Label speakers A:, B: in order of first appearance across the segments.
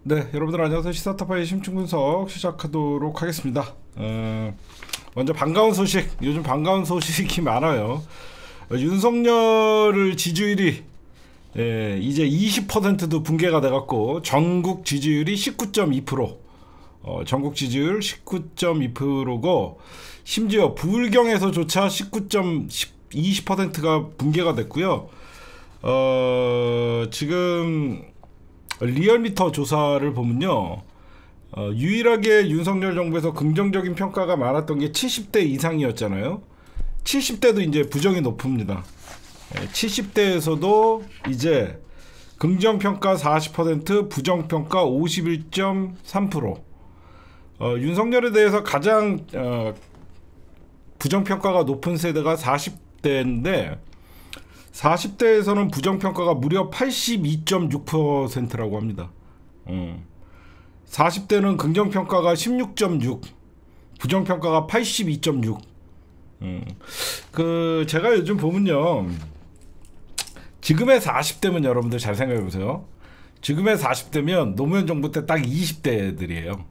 A: 네, 여러분들 안녕하세요. 시사타파의 심층분석 시작하도록 하겠습니다. 먼저 반가운 소식, 요즘 반가운 소식이 많아요. 윤석열 지지율이 이제 20%도 붕괴가 돼갖고 전국 지지율이 19.2%, 전국 지지율 19.2%고 심지어 부울경에서조차 20%가 붕괴가 됐고요. 지금 리얼미터 조사를 보면요, 유일하게 윤석열 정부에서 긍정적인 평가가 많았던 게 70대 이상이었잖아요. 70대도 이제 부정이 높습니다. 70대에서도 이제 긍정평가 40%, 부정평가 51.3%. 윤석열에 대해서 가장 부정평가가 높은 세대가 40대인데 40대에서는 부정평가가 무려 82.6%라고 합니다. 40대는 긍정평가가 16.6, 부정평가가 82.6. 제가 요즘 보면요, 지금의 40대면 여러분들 잘 생각해보세요. 지금의 40대면 노무현 정부 때 딱 20대들이에요.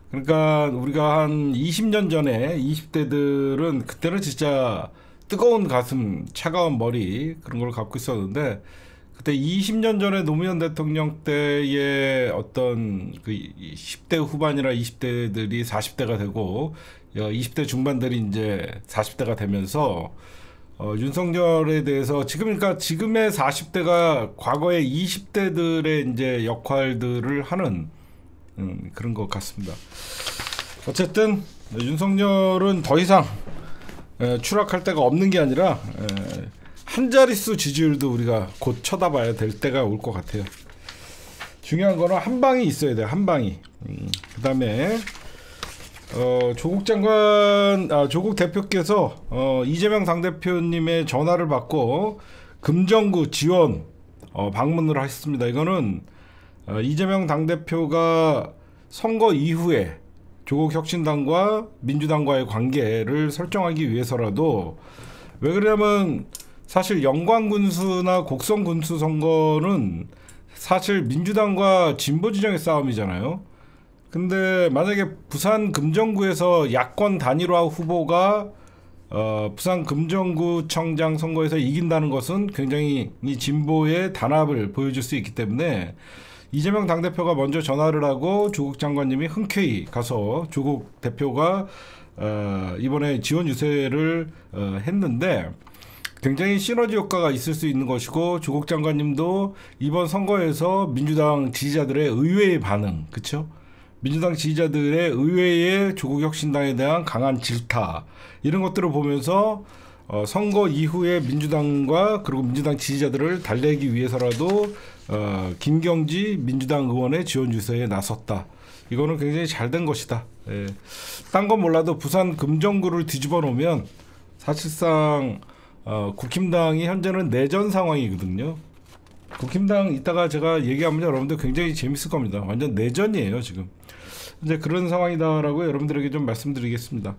A: 그러니까 우리가 한 20년 전에 20대들은 그때는 진짜 뜨거운 가슴, 차가운 머리 그런 걸 갖고 있었는데, 그때 20년 전에 노무현 대통령 때의 어떤 그 10대 후반이나 20대들이 40대가 되고 20대 중반들이 이제 40대가 되면서 윤석열에 대해서 그러니까 지금의 40대가 과거의 20대들의 이제 역할들을 하는 그런 것 같습니다. 어쨌든 윤석열은 더 이상 추락할 데가 없는 게 아니라 한 자릿수 지지율도 우리가 곧 쳐다봐야 될 때가 올 것 같아요. 중요한 거는 한 방이 있어야 돼요. 한 방이. 그다음에 조국 장관, 조국 대표께서 이재명 당대표님의 전화를 받고 금정구 지원 방문을 하셨습니다. 이거는 이재명 당대표가 선거 이후에 조국 혁신당과 민주당과의 관계를 설정하기 위해서라도, 왜 그러냐면 사실 영광군수나 곡성군수 선거는 사실 민주당과 진보 진영의 싸움이잖아요. 근데 만약에 부산 금정구에서 야권 단일화 후보가 부산 금정구청장 선거에서 이긴다는 것은 굉장히 이 진보의 단합을 보여줄 수 있기 때문에 이재명 당대표가 먼저 전화를 하고 조국 장관님이 흔쾌히 가서 조국 대표가 이번에 지원 유세를 했는데 굉장히 시너지 효과가 있을 수 있는 것이고, 조국 장관님도 이번 선거에서 민주당 지지자들의 의외의 반응, 그렇죠? 민주당 지지자들의 의외의 조국 혁신당에 대한 강한 질타, 이런 것들을 보면서 선거 이후에 민주당과 그리고 민주당 지지자들을 달래기 위해서라도 김경지 민주당 의원의 지원 유세에 나섰다. 이거는 굉장히 잘된 것이다. 딴 건 몰라도 부산 금정구를 뒤집어 놓으면 사실상 국힘당이 현재는 내전 상황이거든요. 국힘당 이따가 제가 얘기하면 여러분들 굉장히 재밌을 겁니다. 완전 내전이에요 지금. 이제 그런 상황이다라고 여러분들에게 좀 말씀드리겠습니다.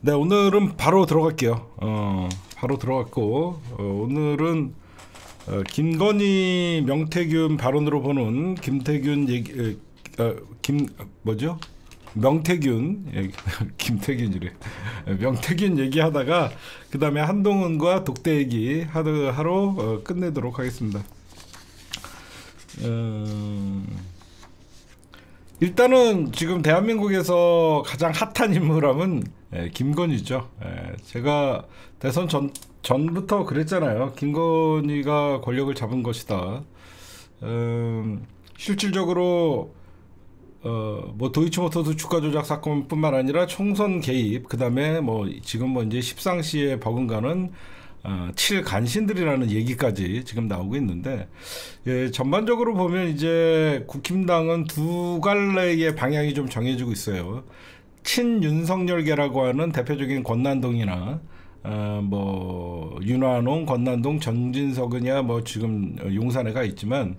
A: 네, 오늘은 바로 들어갈게요. 바로 들어갔고, 오늘은 김건희 명태균 발언으로 보는 김태균 얘기, 명태균, 김태균이래. 명태균 얘기하다가 그 다음에 한동훈과 독대 얘기 하러 끝내도록 하겠습니다. 일단은 지금 대한민국에서 가장 핫한 인물하면 김건희죠. 제가 대선 전부터 그랬잖아요. 김건희가 권력을 잡은 것이다. 실질적으로 뭐 도이치모터스 주가 조작 사건뿐만 아니라 총선 개입, 그다음에 뭐 지금 뭐 이제 십상시에 버금가는 7간신들이라는 얘기까지 지금 나오고 있는데, 전반적으로 보면 이제 국힘당은 두 갈래의 방향이 좀 정해지고 있어요. 친윤석열계라고 하는 대표적인 권난동이나 뭐 윤환홍, 권난동, 전진석이냐 뭐 지금 용산에 가 있지만,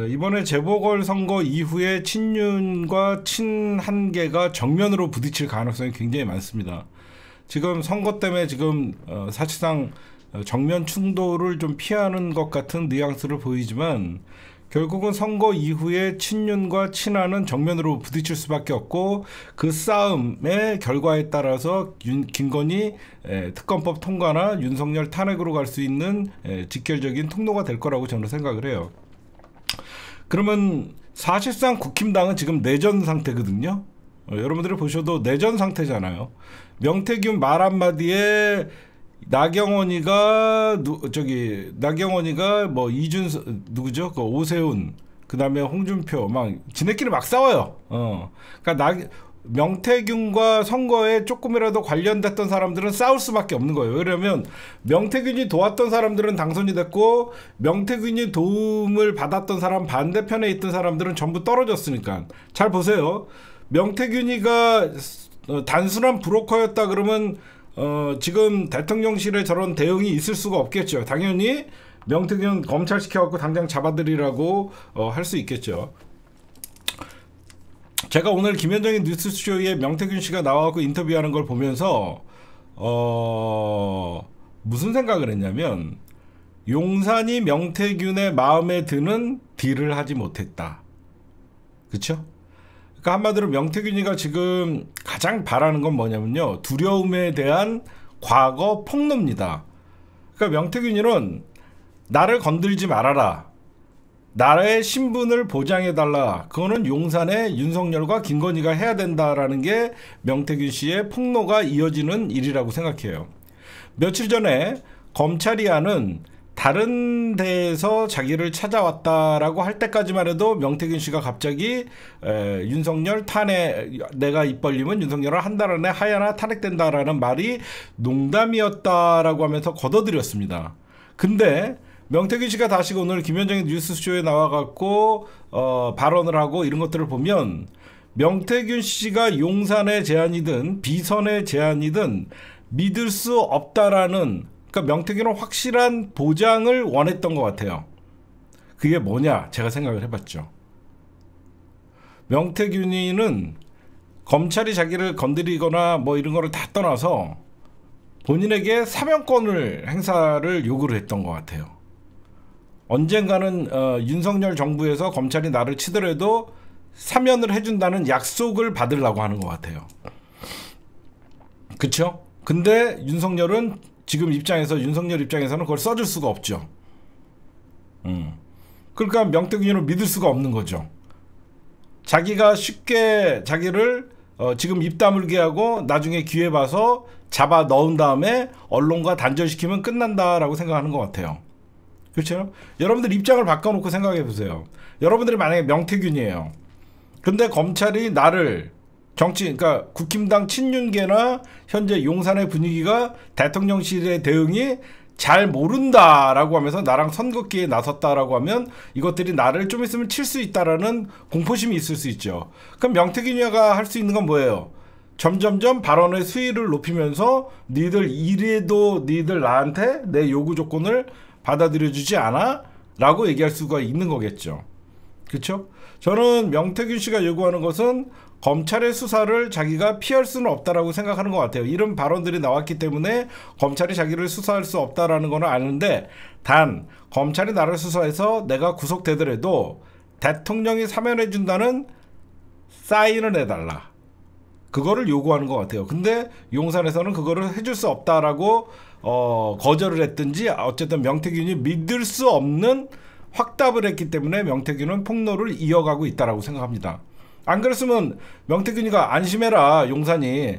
A: 이번에 재보궐 선거 이후에 친윤과 친한계가 정면으로 부딪힐 가능성이 굉장히 많습니다. 지금 선거 때문에 지금 사실상 정면 충돌을 좀 피하는 것 같은 뉘앙스를 보이지만 결국은 선거 이후에 친윤과 친한은 정면으로 부딪힐 수밖에 없고 그 싸움의 결과에 따라서 김건희 특검법 통과나 윤석열 탄핵으로 갈 수 있는 직결적인 통로가 될 거라고 저는 생각을 해요. 그러면 사실상 국힘당은 지금 내전 상태거든요. 여러분들이 보셔도 내전 상태잖아요. 명태균 말 한마디에 나경원이가 뭐 이준석 누구죠? 그 오세훈 그다음에 홍준표 막 지네끼리 막 싸워요. 그러니까 명태균과 선거에 조금이라도 관련됐던 사람들은 싸울 수밖에 없는 거예요. 왜냐면 명태균이 도왔던 사람들은 당선이 됐고 명태균이 도움을 받았던 사람 반대편에 있던 사람들은 전부 떨어졌으니까. 잘 보세요. 명태균이가 단순한 브로커였다 그러면 지금 대통령실에 저런 대응이 있을 수가 없겠죠. 당연히 명태균 검찰시켜갖고 당장 잡아들이라고 할 수 있겠죠. 제가 오늘 김현정의 뉴스쇼에 명태균 씨가 나와갖고 인터뷰하는 걸 보면서 무슨 생각을 했냐면 용산이 명태균의 마음에 드는 딜을 하지 못했다. 그쵸? 그러니까 한마디로 명태균이가 지금 가장 바라는 건 뭐냐면요. 두려움에 대한 과거 폭로입니다. 그러니까 명태균이는 나를 건들지 말아라. 나의 신분을 보장해달라. 그거는 용산의 윤석열과 김건희가 해야 된다라는 게 명태균 씨의 폭로가 이어지는 일이라고 생각해요. 며칠 전에 검찰이 하는 다른 데에서 자기를 찾아왔다라고 할 때까지만 해도 명태균 씨가 갑자기 윤석열 탄핵 내가 입 벌리면 윤석열을 한 달 안에 하야나 탄핵된다라는 말이 농담이었다라고 하면서 걷어들였습니다. 근데 명태균 씨가 다시 오늘 김현정의 뉴스쇼에 나와갖고 발언을 하고 이런 것들을 보면 명태균 씨가 용산의 제안이든 비선의 제안이든 믿을 수 없다라는, 그러니까 명태균은 확실한 보장을 원했던 것 같아요. 그게 뭐냐 제가 생각을 해봤죠. 명태균이는 검찰이 자기를 건드리거나 뭐 이런 거를 다 떠나서 본인에게 사면권을 행사를 요구를 했던 것 같아요. 언젠가는 윤석열 정부에서 검찰이 나를 치더라도 사면을 해준다는 약속을 받으려고 하는 것 같아요. 그쵸? 근데 윤석열 입장에서는 그걸 써줄 수가 없죠. 그러니까 명태균이는 믿을 수가 없는 거죠. 자기가 쉽게 자기를 지금 입 다물게 하고 나중에 기회 봐서 잡아 넣은 다음에 언론과 단절시키면 끝난다라고 생각하는 것 같아요. 그렇죠? 여러분들 입장을 바꿔놓고 생각해 보세요. 여러분들이 만약에 명태균이에요. 근데 검찰이 나를 그러니까 국힘당 친윤계나 현재 용산의 분위기가 대통령실의 대응이 잘 모른다라고 하면서 나랑 선긋기에 나섰다라고 하면 이것들이 나를 좀 있으면 칠 수 있다라는 공포심이 있을 수 있죠. 그럼 명태균이가 할 수 있는 건 뭐예요? 점점점 발언의 수위를 높이면서 이래도 니들 나한테 내 요구 조건을 받아들여주지 않아? 라고 얘기할 수가 있는 거겠죠. 그렇죠? 저는 명태균 씨가 요구하는 것은 검찰의 수사를 자기가 피할 수는 없다라고 생각하는 것 같아요. 이런 발언들이 나왔기 때문에 검찰이 자기를 수사할 수 없다라는 건 아는데, 단 검찰이 나를 수사해서 내가 구속되더라도 대통령이 사면해준다는 사인을 해달라. 그거를 요구하는 것 같아요. 근데 용산에서는 그거를 해줄 수 없다라고 거절을 했든지 어쨌든 명태균이 믿을 수 없는 확답을 했기 때문에 명태균은 폭로를 이어가고 있다라고 생각합니다. 안 그랬으면 명태균이가 안심해라 용산이,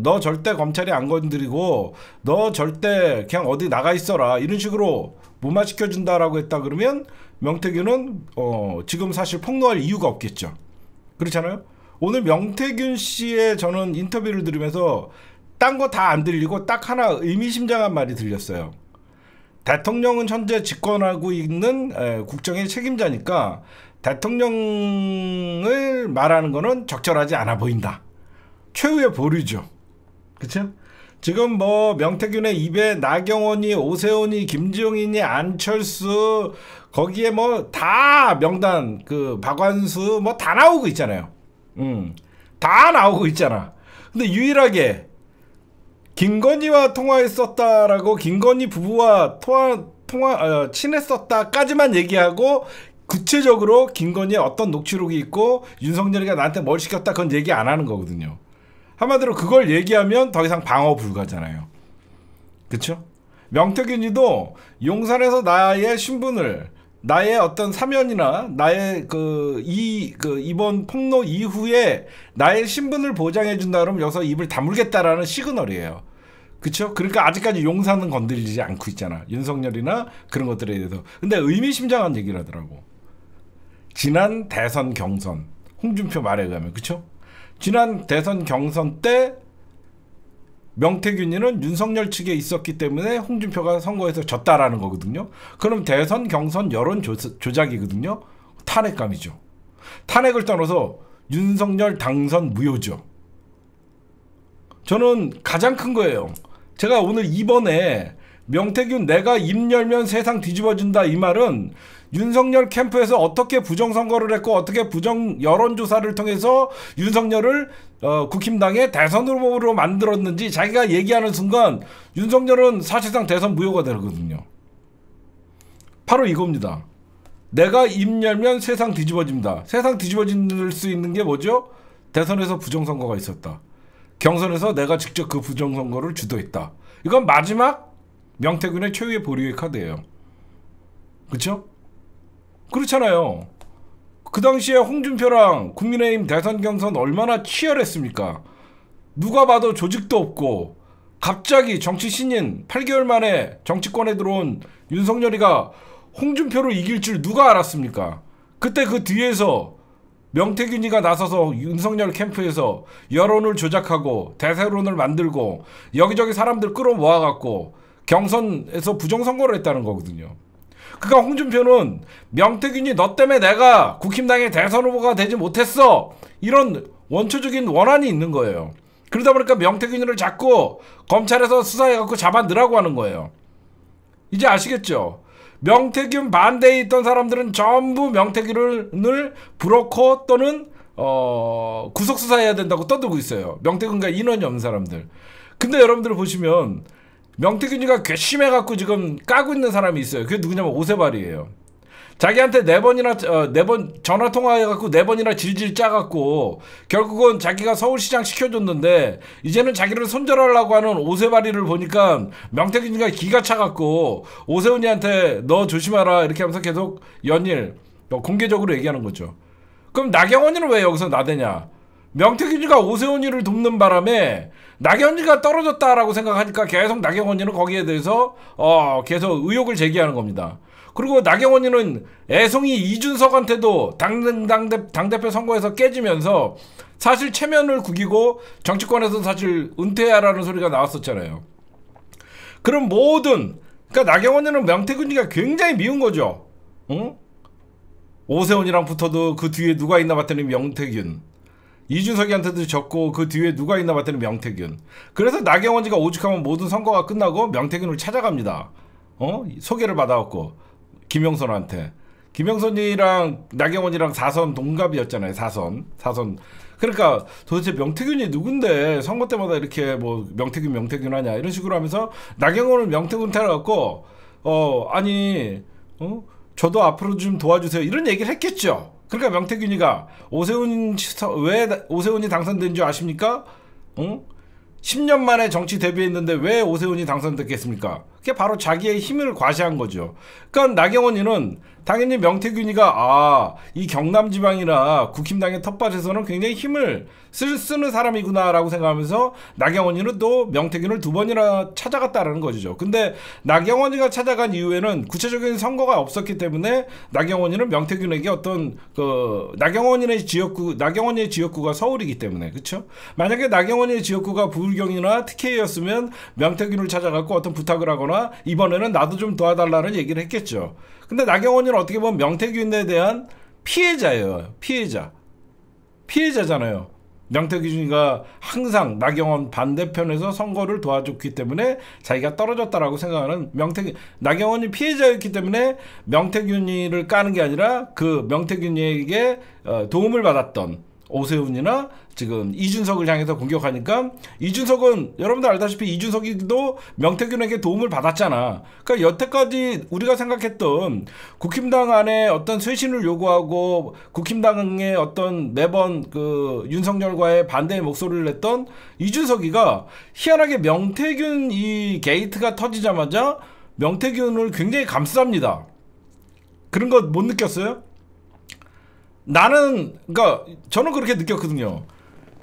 A: 너 절대 검찰이 안 건드리고 너 절대 그냥 어디 나가 있어라 이런 식으로 무마시켜준다라고 했다 그러면 명태균은 지금 사실 폭로할 이유가 없겠죠. 그렇잖아요. 오늘 명태균 씨의 저는 인터뷰를 들으면서 딴 거 다 안 들리고 딱 하나 의미심장한 말이 들렸어요. 대통령은 현재 집권하고 있는 국정의 책임자니까 대통령을 말하는 거는 적절하지 않아 보인다. 최후의 보류죠. 그렇죠? 지금 뭐 명태균의 입에 나경원이, 오세훈이, 김지용이니, 안철수 거기에 뭐 다 명단 박완수 뭐 다 나오고 있잖아요. 다 나오고 있잖아. 근데 유일하게 김건희와 통화했었다라고 김건희 부부와 친했었다까지만 얘기하고 구체적으로 김건희의 어떤 녹취록이 있고 윤석열이가 나한테 뭘 시켰다 그건 얘기 안 하는 거거든요. 한마디로 그걸 얘기하면 더 이상 방어 불가잖아요. 그쵸? 명태균이도 용산에서 나의 신분을 나의 어떤 사면이나 나의 이번 폭로 이후에 나의 신분을 보장해 준다 그러면 여기서 입을 다물겠다라는 시그널이에요. 그쵸? 그러니까 아직까지 용산은 건드리지 않고 있잖아. 윤석열이나 그런 것들에 대해서. 근데 의미심장한 얘기를 하더라고. 지난 대선 경선 홍준표 말에 의하면 그쵸? 지난 대선 경선 때 명태균이는 윤석열 측에 있었기 때문에 홍준표가 선거에서 졌다라는 거거든요. 그럼 대선 경선 여론 조작이거든요. 탄핵감이죠. 탄핵을 떠나서 윤석열 당선 무효죠. 저는 가장 큰 거예요. 제가 오늘 이번에 명태균 내가 입 열면 세상 뒤집어진다 이 말은 윤석열 캠프에서 어떻게 부정선거를 했고 어떻게 부정 여론조사를 통해서 윤석열을 국힘당의 대선 후보로 만들었는지 자기가 얘기하는 순간 윤석열은 사실상 대선 무효가 되거든요. 바로 이겁니다. 내가 입 열면 세상 뒤집어진다. 세상 뒤집어질 수 있는 게 뭐죠? 대선에서 부정선거가 있었다. 경선에서 내가 직접 그 부정선거를 주도했다. 이건 마지막 명태균의 최후의 보류의 카드예요. 그렇죠? 그렇잖아요. 그 당시에 홍준표랑 국민의힘 대선 경선 얼마나 치열했습니까? 누가 봐도 조직도 없고 갑자기 정치 신인 8개월 만에 정치권에 들어온 윤석열이가 홍준표를 이길 줄 누가 알았습니까? 그때 그 뒤에서 명태균이가 나서서 윤석열 캠프에서 여론을 조작하고 대세론을 만들고 여기저기 사람들 끌어모아갖고 경선에서 부정선거를 했다는 거거든요. 그러니까 홍준표는 명태균이 너 때문에 내가 국힘당의 대선 후보가 되지 못했어 이런 원초적인 원한이 있는 거예요. 그러다 보니까 명태균이를 자꾸 검찰에서 수사해갖고 잡아넣으라고 하는 거예요. 이제 아시겠죠? 명태균 반대에 있던 사람들은 전부 명태균을 브로커 또는 구속수사해야 된다고 떠들고 있어요. 명태균과 인원이 없는 사람들. 근데 여러분들 보시면 명태균이가 괘씸해갖고 지금 까고 있는 사람이 있어요. 그게 누구냐면 오세발이에요. 자기한테 4번 전화통화해갖고 4번이나 질질 짜갖고 결국은 자기가 서울시장 시켜줬는데 이제는 자기를 손절하려고 하는 오세발이를 보니까 명태균이가 기가 차갖고 오세훈이한테 너 조심하라 이렇게 하면서 계속 연일 공개적으로 얘기하는 거죠. 그럼 나경원이는 왜 여기서 나대냐? 명태균이가 오세훈이를 돕는 바람에 나경원이가 떨어졌다라고 생각하니까 계속 나경원이는 거기에 대해서 계속 의혹을 제기하는 겁니다. 그리고 나경원이는 애송이 이준석한테도 당대표 선거에서 깨지면서 사실 체면을 구기고 정치권에서 사실 은퇴하라는 소리가 나왔었잖아요. 그럼 그러니까 나경원이는 명태균이가 굉장히 미운 거죠. 응? 오세훈이랑 붙어도 그 뒤에 누가 있나 봤더니 명태균. 이준석이한테도 졌고 그 뒤에 누가 있나 봤더니 명태균. 그래서 나경원이가 오죽하면 모든 선거가 끝나고 명태균을 찾아갑니다. 소개를 받아갖고 김영선한테. 김영선이랑 나경원이랑 4선 동갑이었잖아요. 4선. 그러니까 도대체 명태균이 누군데 선거 때마다 이렇게 뭐 명태균 하냐 이런 식으로 하면서 나경원을 명태균 타려갖고 저도 앞으로 좀 도와주세요 이런 얘기를 했겠죠. 그러니까 명태균이가 왜 오세훈이 당선된 줄 아십니까? 10년 만에 정치 데뷔했는데 왜 오세훈이 당선됐겠습니까? 그게 바로 자기의 힘을 과시한 거죠. 그러니까 나경원이는 당연히 명태균이가 이 경남지방이나 국힘당의 텃밭에서는 굉장히 힘을 쓰는 사람이구나라고 생각하면서 나경원이는 또 명태균을 2번이나 찾아갔다라는 거죠. 근데 나경원이가 찾아간 이후에는 구체적인 선거가 없었기 때문에 나경원이는 명태균에게 어떤 나경원이의 지역구가 서울이기 때문에 그렇죠? 만약에 나경원의 지역구가 부울경이나 TK였으면 명태균을 찾아갖고 어떤 부탁을 하거나 이번에는 나도 좀 도와달라는 얘기를 했겠죠. 근데 나경원이는 어떻게 보면 명태균에 대한 피해자예요. 피해자잖아요. 명태균이가 항상 나경원 반대편에서 선거를 도와줬기 때문에 자기가 떨어졌다라고 생각하는 나경원이 피해자였기 때문에 명태균이를 까는 게 아니라 그 명태균이에게 도움을 받았던 오세훈이나 지금 이준석을 향해서 공격하니까 이준석은 여러분들 알다시피 이준석이도 명태균에게 도움을 받았잖아. 그러니까 여태까지 우리가 생각했던 국힘당 안에 어떤 쇄신을 요구하고 국힘당의 어떤 매번 그 윤석열과의 반대의 목소리를 냈던 이준석이가 희한하게 명태균 이 게이트가 터지자마자 명태균을 굉장히 감쌉니다. 그런 거 못 느꼈어요? 그러니까 저는 그렇게 느꼈거든요.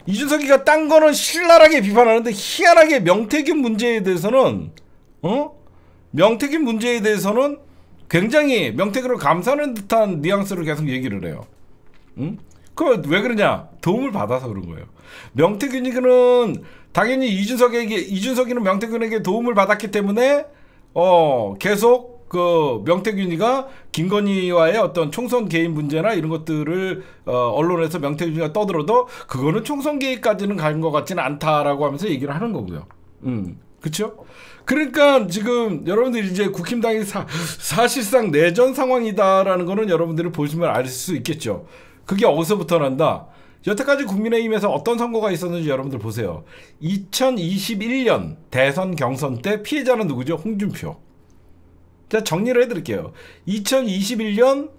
A: 이준석이가 딴 거는 신랄하게 비판하는데 희한하게 명태균 문제에 대해서는 명태균 문제에 대해서는 굉장히 명태균을 감싸는 듯한 뉘앙스를 계속 얘기를 해요. 응? 그 왜 그러냐? 도움을 받아서 그런 거예요. 명태균이는 당연히 이준석이는 명태균에게 도움을 받았기 때문에 계속 그 명태균이가 김건희와의 어떤 총선 개입 문제나 이런 것들을 언론에서 명태균이가 떠들어도 그거는 총선 개입까지는 간 것 같지는 않다라고 하면서 얘기를 하는 거고요. 그렇죠? 그러니까 지금 여러분들이 이제 국힘당이 사실상 내전 상황이다라는 거는 여러분들이 보시면 알 수 있겠죠. 그게 어디서부터 난다? 여태까지 국민의힘에서 어떤 선거가 있었는지 여러분들 보세요. 2021년 대선 경선 때 피해자는 누구죠? 홍준표. 제가 정리를 해드릴게요. 2021년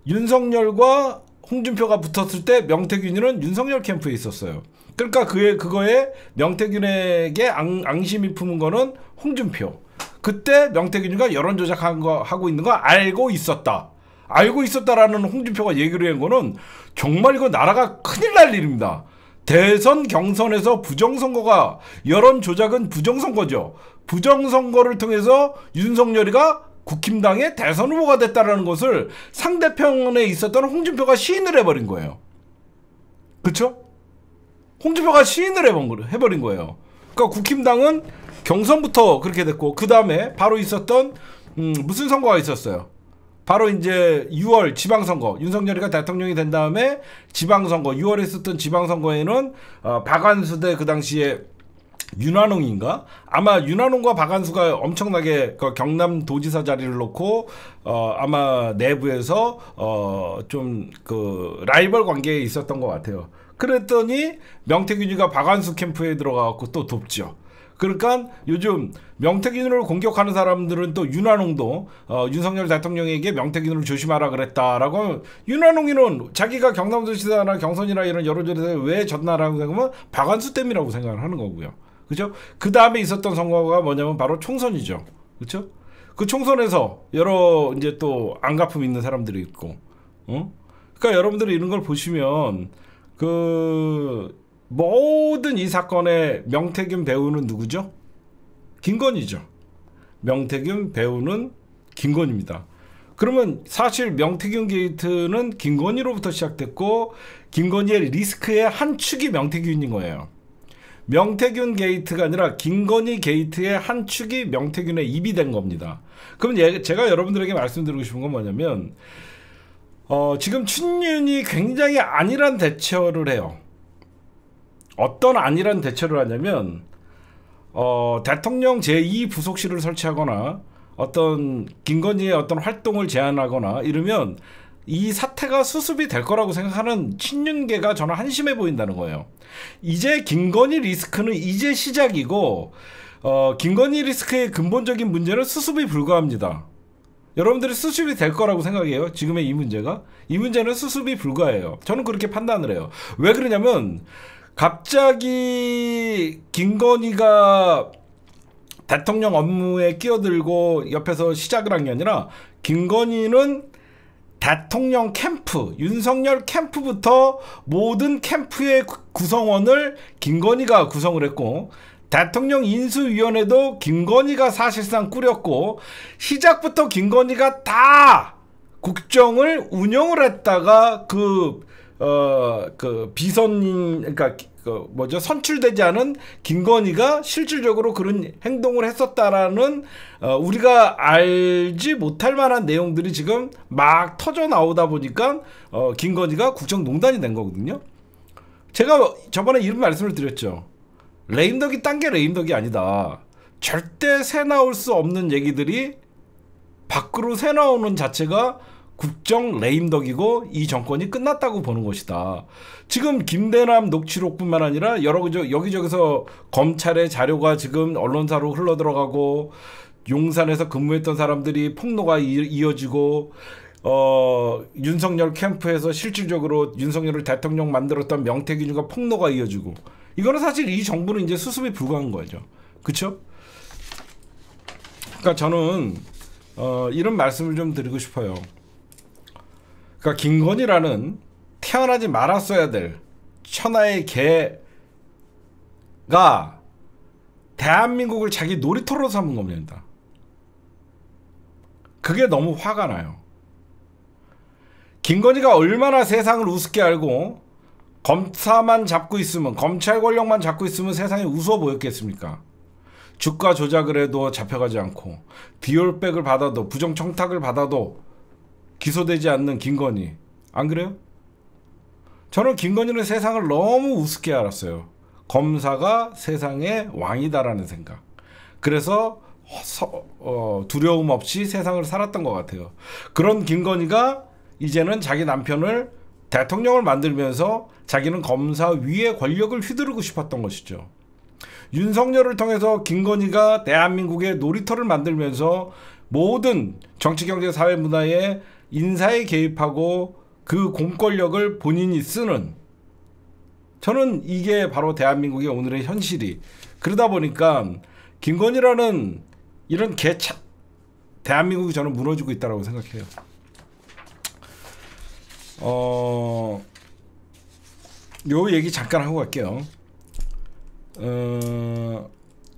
A: 윤석열과 홍준표가 붙었을 때 명태균이는 윤석열 캠프에 있었어요. 그러니까 그거에 명태균에게 앙심이 품은 거는 홍준표. 그때 명태균이가 여론 조작하고 있는 거 알고 있었다. 알고 있었다라는 홍준표가 얘기를 한 거는 정말 이거 나라가 큰일 날 일입니다. 대선 경선에서 부정선거가 여론 조작은 부정선거죠. 부정선거를 통해서 윤석열이가 국힘당의 대선 후보가 됐다는 것을 상대편에 있었던 홍준표가 시인을 해버린 거예요. 그쵸? 홍준표가 시인을 해버린 거예요. 그러니까 국힘당은 경선부터 그렇게 됐고 그 다음에 바로 있었던 무슨 선거가 있었어요. 바로 이제 6월 지방선거, 윤석열이가 대통령이 된 다음에 지방선거, 6월에 있었던 지방선거에는 박완수 대 그 당시에 윤한홍인가? 아마 윤한홍과 박완수가 엄청나게 그 경남도지사 자리를 놓고 아마 내부에서 좀 그 라이벌 관계에 있었던 것 같아요. 그랬더니 명태균이가 박완수 캠프에 들어가갖고 또 돕죠. 그러니까 요즘 명태균을 공격하는 사람들은 또 윤한홍도 윤석열 대통령에게 명태균을 조심하라 그랬다라고. 윤한홍이는 자기가 경남도지사나 경선이나 이런 여론조사에 왜 졌나라고 생각하면 박완수 때문이라고 생각을 하는 거고요. 그렇죠? 그 다음에 있었던 선거가 뭐냐면 바로 총선이죠. 그렇죠? 그 총선에서 여러 이제 또 안가품 있는 사람들이 있고, 그러니까 여러분들이 이런 걸 보시면 그 모든 이 사건의 명태균 배우는 누구죠? 김건희죠. 명태균 배우는 김건희입니다. 그러면 사실 명태균 게이트는 김건희로부터 시작됐고 김건희의 리스크의 한 축이 명태균인 거예요. 명태균 게이트가 아니라 김건희 게이트의 한 축이 명태균의 입이 된 겁니다. 그럼 제가 여러분들에게 말씀드리고 싶은 건 뭐냐면 지금 춘윤이 굉장히 안일한 대처를 해요. 어떤 안일한 대처를 하냐면 대통령 제2부속실을 설치하거나 어떤 김건희의 어떤 활동을 제한하거나 이러면 이 사태가 수습이 될 거라고 생각하는 친윤계가 저는 한심해 보인다는 거예요. 이제 김건희 리스크는 이제 시작이고 김건희 리스크의 근본적인 문제는 수습이 불가합니다. 여러분들이 수습이 될 거라고 생각해요? 지금의 이 문제가? 이 문제는 수습이 불가해요. 저는 그렇게 판단을 해요. 왜 그러냐면 갑자기 김건희가 대통령 업무에 끼어들고 옆에서 시작을 한 게 아니라 김건희는 대통령 캠프, 윤석열 캠프부터 모든 캠프의 구성원을 김건희가 구성을 했고 대통령 인수위원회도 김건희가 사실상 꾸렸고 시작부터 김건희가 다 국정을 운영을 했다가 그러니까 선출되지 않은 김건희가 실질적으로 그런 행동을 했었다라는 우리가 알지 못할 만한 내용들이 지금 막 터져 나오다 보니까 김건희가 국정농단이 된 거거든요. 제가 저번에 이런 말씀을 드렸죠. 레임덕이 딴 게 레임덕이 아니다. 절대 새 나올 수 없는 얘기들이 밖으로 새 나오는 자체가 국정 레임덕이고 이 정권이 끝났다고 보는 것이다. 지금 김대남 녹취록뿐만 아니라 여기저기서 검찰의 자료가 지금 언론사로 흘러들어가고 용산에서 근무했던 사람들이 폭로가 이어지고 윤석열 캠프에서 실질적으로 윤석열을 대통령 만들었던 명태균과 폭로가 이어지고 이거는 사실 이 정부는 이제 수습이 불가한 거죠. 그렇죠? 그러니까 저는 이런 말씀을 좀 드리고 싶어요. 그러니까 김건희라는 태어나지 말았어야 될 천하의 개가 대한민국을 자기 놀이터로 삼은 겁니다. 그게 너무 화가 나요. 김건희가 얼마나 세상을 우습게 알고 검사만 잡고 있으면, 검찰 권력만 잡고 있으면 세상이 우스워 보였겠습니까? 주가 조작을 해도 잡혀가지 않고 디올백을 받아도, 부정청탁을 받아도 기소되지 않는 김건희, 안 그래요? 저는 김건희는 세상을 너무 우습게 알았어요. 검사가 세상의 왕이다라는 생각. 그래서 두려움 없이 세상을 살았던 것 같아요. 그런 김건희가 이제는 자기 남편을 대통령을 만들면서 자기는 검사 위의 권력을 휘두르고 싶었던 것이죠. 윤석열을 통해서 김건희가 대한민국의 놀이터를 만들면서 모든 정치, 경제, 사회, 문화에 인사에 개입하고 그 공권력을 본인이 쓰는, 저는 이게 바로 대한민국의 오늘의 현실이. 그러다 보니까 김건희라는 이런 대한민국이 저는 무너지고 있다고 생각해요. 요 얘기 잠깐 하고 갈게요.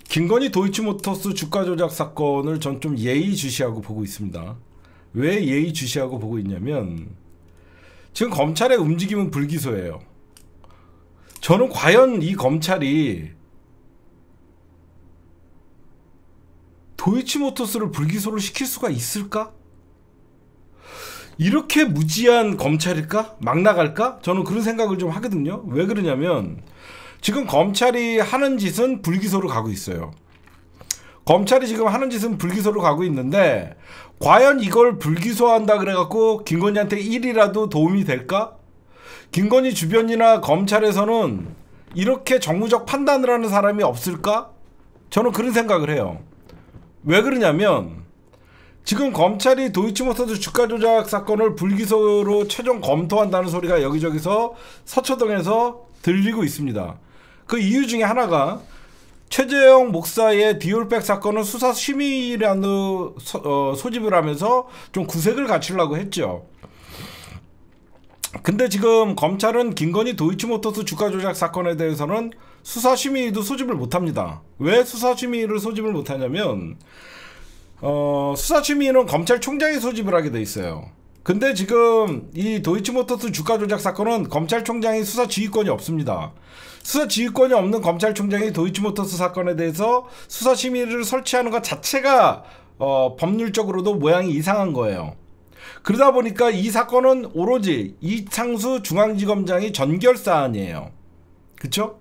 A: 김건희 도이치모터스 주가 조작 사건을 전 좀 예의주시하고 보고 있습니다. 왜 예의주시하고 보고 있냐면 지금 검찰의 움직임은 불기소예요. 저는 과연 이 검찰이 도이치모터스를 불기소를 시킬 수가 있을까? 이렇게 무지한 검찰일까? 막 나갈까? 저는 그런 생각을 좀 하거든요. 왜 그러냐면 지금 검찰이 하는 짓은 불기소로 가고 있어요. 검찰이 지금 하는 짓은 불기소로 가고 있는데 과연 이걸 불기소한다 그래갖고 김건희한테 1이라도 도움이 될까? 김건희 주변이나 검찰에서는 이렇게 정무적 판단을 하는 사람이 없을까? 저는 그런 생각을 해요. 왜 그러냐면 지금 검찰이 도이치모터스 주가 조작 사건을 불기소로 최종 검토한다는 소리가 여기저기서 서초동에서 들리고 있습니다. 그 이유 중에 하나가 최재형 목사의 디올백 사건을 수사심의위원회로 소집을 하면서 좀 구색을 갖추려고 했죠. 근데 지금 검찰은 김건희 도이치모터스 주가 조작 사건에 대해서는 수사심의위도 소집을 못합니다. 왜 수사심의위를 소집을 못하냐면 수사심의위는 검찰총장이 소집을 하게 돼 있어요. 근데 지금 이 도이치모터스 주가 조작 사건은 검찰총장이 수사 지휘권이 없습니다. 수사 지휘권이 없는 검찰총장이 도이치모터스 사건에 대해서 수사심의를 설치하는 것 자체가 법률적으로도 모양이 이상한 거예요. 그러다 보니까 이 사건은 오로지 이창수 중앙지검장이 전결 사안이에요. 그쵸?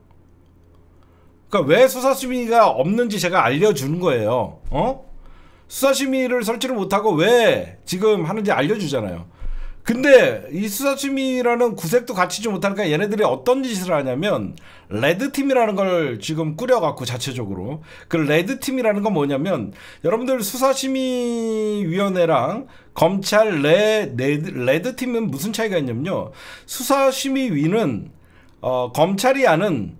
A: 그러니까 왜 수사심의가 없는지 제가 알려주는 거예요. 수사심의를 설치를 못하고 왜 지금 하는지 알려주잖아요. 근데 이 수사심의라는 구색도 갖추지 못하니까 얘네들이 어떤 짓을 하냐면 레드팀이라는 걸 지금 꾸려갖고 자체적으로 그 레드팀이라는 건 뭐냐면 여러분들 수사심의위원회랑 검찰 레드팀은 무슨 차이가 있냐면요. 수사심의위는 검찰이 아는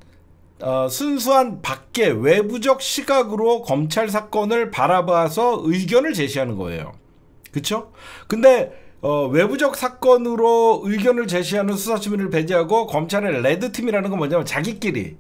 A: 순수한 밖에 외부적 시각으로 검찰 사건을 바라봐서 의견을 제시하는 거예요. 그쵸? 근데 외부적 사건으로 의견을 제시하는 수사심의를 배제하고 검찰의 레드팀이라는 건 뭐냐면 자기끼리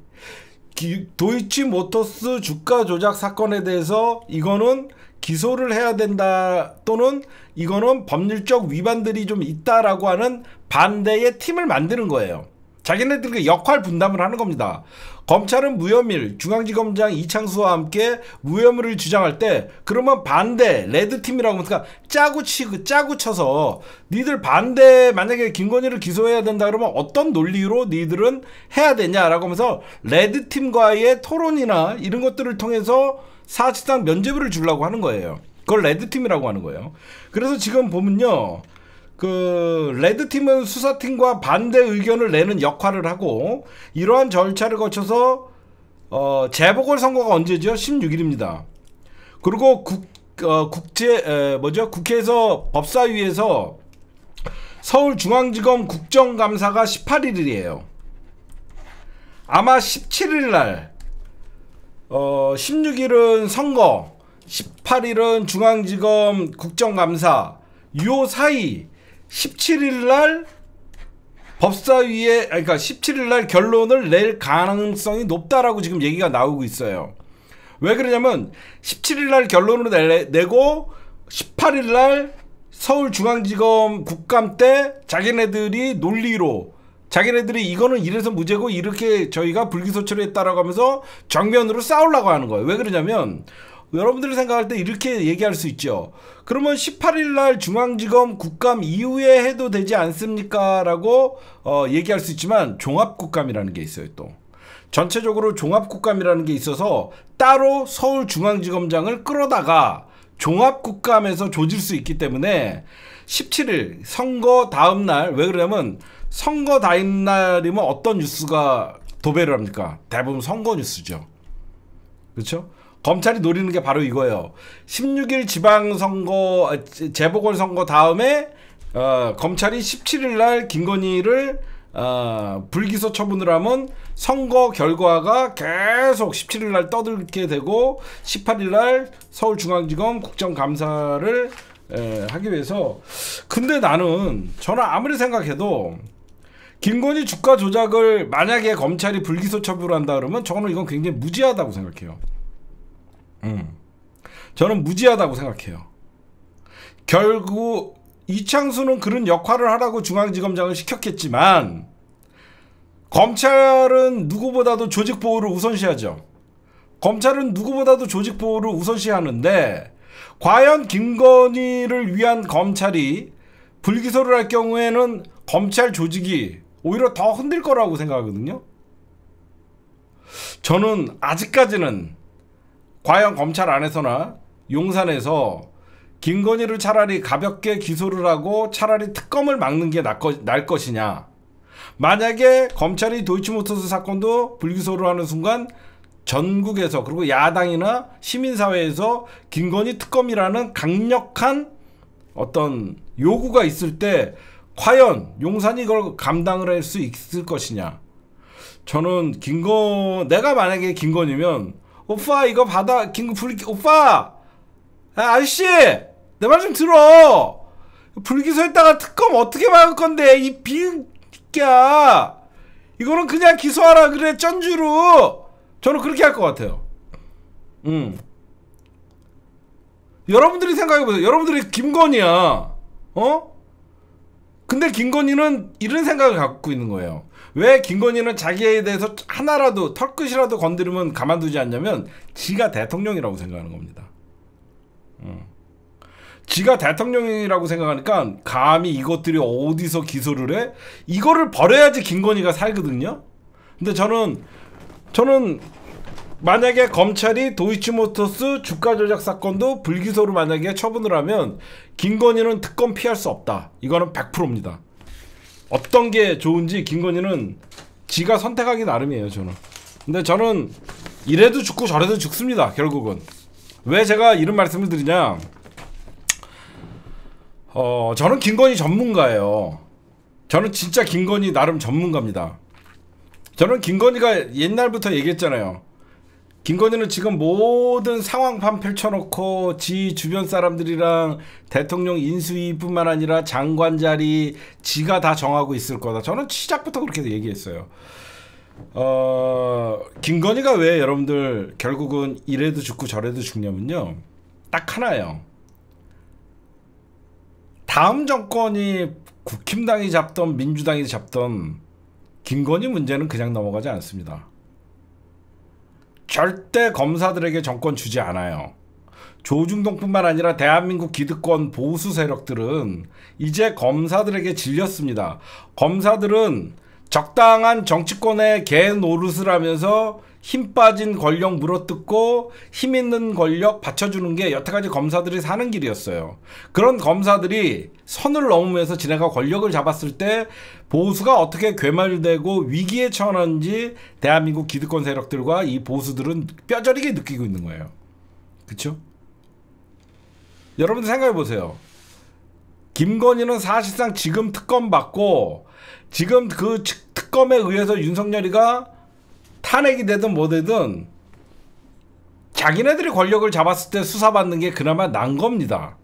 A: 도이치모터스 주가 조작 사건에 대해서 이거는 기소를 해야 된다 또는 이거는 법률적 위반들이 좀 있다라고 하는 반대의 팀을 만드는 거예요. 자기네들과 역할 분담을 하는 겁니다. 검찰은 무혐의, 중앙지검장 이창수와 함께 무혐의를 주장할 때 그러면 반대 레드팀이라고 하니까 짜고 쳐서 니들 반대 만약에 김건희를 기소해야 된다 그러면 어떤 논리로 니들은 해야 되냐라고 하면서 레드팀과의 토론이나 이런 것들을 통해서 사실상 면죄부를 주려고 하는 거예요. 그걸 레드팀이라고 하는 거예요. 그래서 지금 보면요. 그 레드팀은 수사팀과 반대 의견을 내는 역할을 하고 이러한 절차를 거쳐서 재보궐선거가 언제죠? 16일입니다. 그리고 국회에서 법사위에서 서울중앙지검 국정감사가 18일이에요. 아마 17일 날 16일은 선거, 18일은 중앙지검 국정감사, 요 사이 17일 날 법사위에, 그러니까 17일 날 결론을 낼 가능성이 높다라고 지금 얘기가 나오고 있어요. 왜 그러냐면 17일 날 결론을 내고 18일 날 서울중앙지검 국감 때 자기네들이 논리로 자기네들이 이거는 이래서 무죄고 이렇게 저희가 불기소 처리했다라고 하면서 정면으로 싸우려고 하는 거예요. 왜 그러냐면 여러분들이 생각할 때 이렇게 얘기할 수 있죠. 그러면 18일 날 중앙지검 국감 이후에 해도 되지 않습니까? 라고 얘기할 수 있지만 종합국감이라는 게 있어요. 또 전체적으로 종합국감이라는 게 있어서 따로 서울중앙지검장을 끌어다가 종합국감에서 조질 수 있기 때문에 17일 선거 다음날, 왜 그러냐면 선거 다음날이면 어떤 뉴스가 도배를 합니까? 대부분 선거 뉴스죠. 그렇죠? 검찰이 노리는 게 바로 이거예요. 16일 지방선거, 재보궐선거 다음에 검찰이 17일 날 김건희를 불기소 처분을 하면 선거 결과가 계속 17일 날 떠들게 되고 18일 날 서울중앙지검 국정감사를 하기 위해서. 근데 저는 아무리 생각해도 김건희 주가 조작을 만약에 검찰이 불기소 처분을 한다 그러면 저는 이건 굉장히 무지하다고 생각해요. 저는 무지하다고 생각해요. 결국 이창수는 그런 역할을 하라고 중앙지검장을 시켰겠지만 검찰은 누구보다도 조직보호를 우선시하죠. 검찰은 누구보다도 조직보호를 우선시하는데 과연 김건희를 위한 검찰이 불기소를 할 경우에는 검찰 조직이 오히려 더 흔들 거라고 생각하거든요. 저는 아직까지는 과연 검찰 안에서나 용산에서 김건희를 차라리 가볍게 기소를 하고 차라리 특검을 막는 게 날 것이냐. 만약에 검찰이 도이치모터스 사건도 불기소를 하는 순간 전국에서 그리고 야당이나 시민사회에서 김건희 특검이라는 강력한 어떤 요구가 있을 때 과연 용산이 이걸 감당을 할 수 있을 것이냐. 저는 내가 만약에 김건희면 오빠 이거 받아 오빠 아저씨 내 말 좀 들어. 불기소했다가 특검 어떻게 막을 건데 이 비야. 이거는 그냥 기소하라 그래 쩐주로. 저는 그렇게 할 것 같아요. 여러분들이 생각해보세요. 여러분들이 김건희야. 근데 김건희는 이런 생각을 갖고 있는 거예요. 왜 김건희는 자기에 대해서 하나라도 털끝이라도 건드리면 가만두지 않냐면 지가 대통령이라고 생각하는 겁니다. 지가 대통령이라고 생각하니까 감히 이것들이 어디서 기소를 해? 이거를 버려야지 김건희가 살거든요. 근데 저는 만약에 검찰이 도이치모터스 주가 조작 사건도 불기소로 만약에 처분을 하면 김건희는 특검 피할 수 없다. 이거는 100%입니다. 어떤 게 좋은지 김건희는 지가 선택하기 나름이에요. 근데 저는 이래도 죽고 저래도 죽습니다. 결국은. 왜 제가 이런 말씀을 드리냐. 저는 김건희 전문가예요. 저는 진짜 김건희 나름 전문가입니다. 저는 김건희가 옛날부터 얘기했잖아요. 김건희는 지금 모든 상황판 펼쳐놓고 지 주변 사람들이랑 대통령 인수위뿐만 아니라 장관 자리 지가 다 정하고 있을 거다. 저는 시작부터 그렇게 얘기했어요. 김건희가 왜 여러분들 결국은 이래도 죽고 저래도 죽냐면요. 딱 하나예요. 다음 정권이 국힘당이 잡던 민주당이 잡던 김건희 문제는 그냥 넘어가지 않습니다. 절대 검사들에게 정권 주지 않아요. 조중동뿐만 아니라 대한민국 기득권 보수 세력들은 이제 검사들에게 질렸습니다. 검사들은 적당한 정치권의 개 노릇을 하면서 힘 빠진 권력 물어뜯고 힘 있는 권력 받쳐주는 게 여태까지 검사들이 사는 길이었어요. 그런 검사들이 선을 넘으면서 지네가 권력을 잡았을 때 보수가 어떻게 괴멸되고 위기에 처하는지 대한민국 기득권 세력들과 이 보수들은 뼈저리게 느끼고 있는 거예요. 그쵸? 여러분들 생각해 보세요. 김건희는 사실상 지금 특검 받고 지금 그 특검에 의해서 윤석열이가 탄핵이 되든 뭐 되든 자기네들이 권력을 잡았을 때 수사받는 게 그나마 난 겁니다.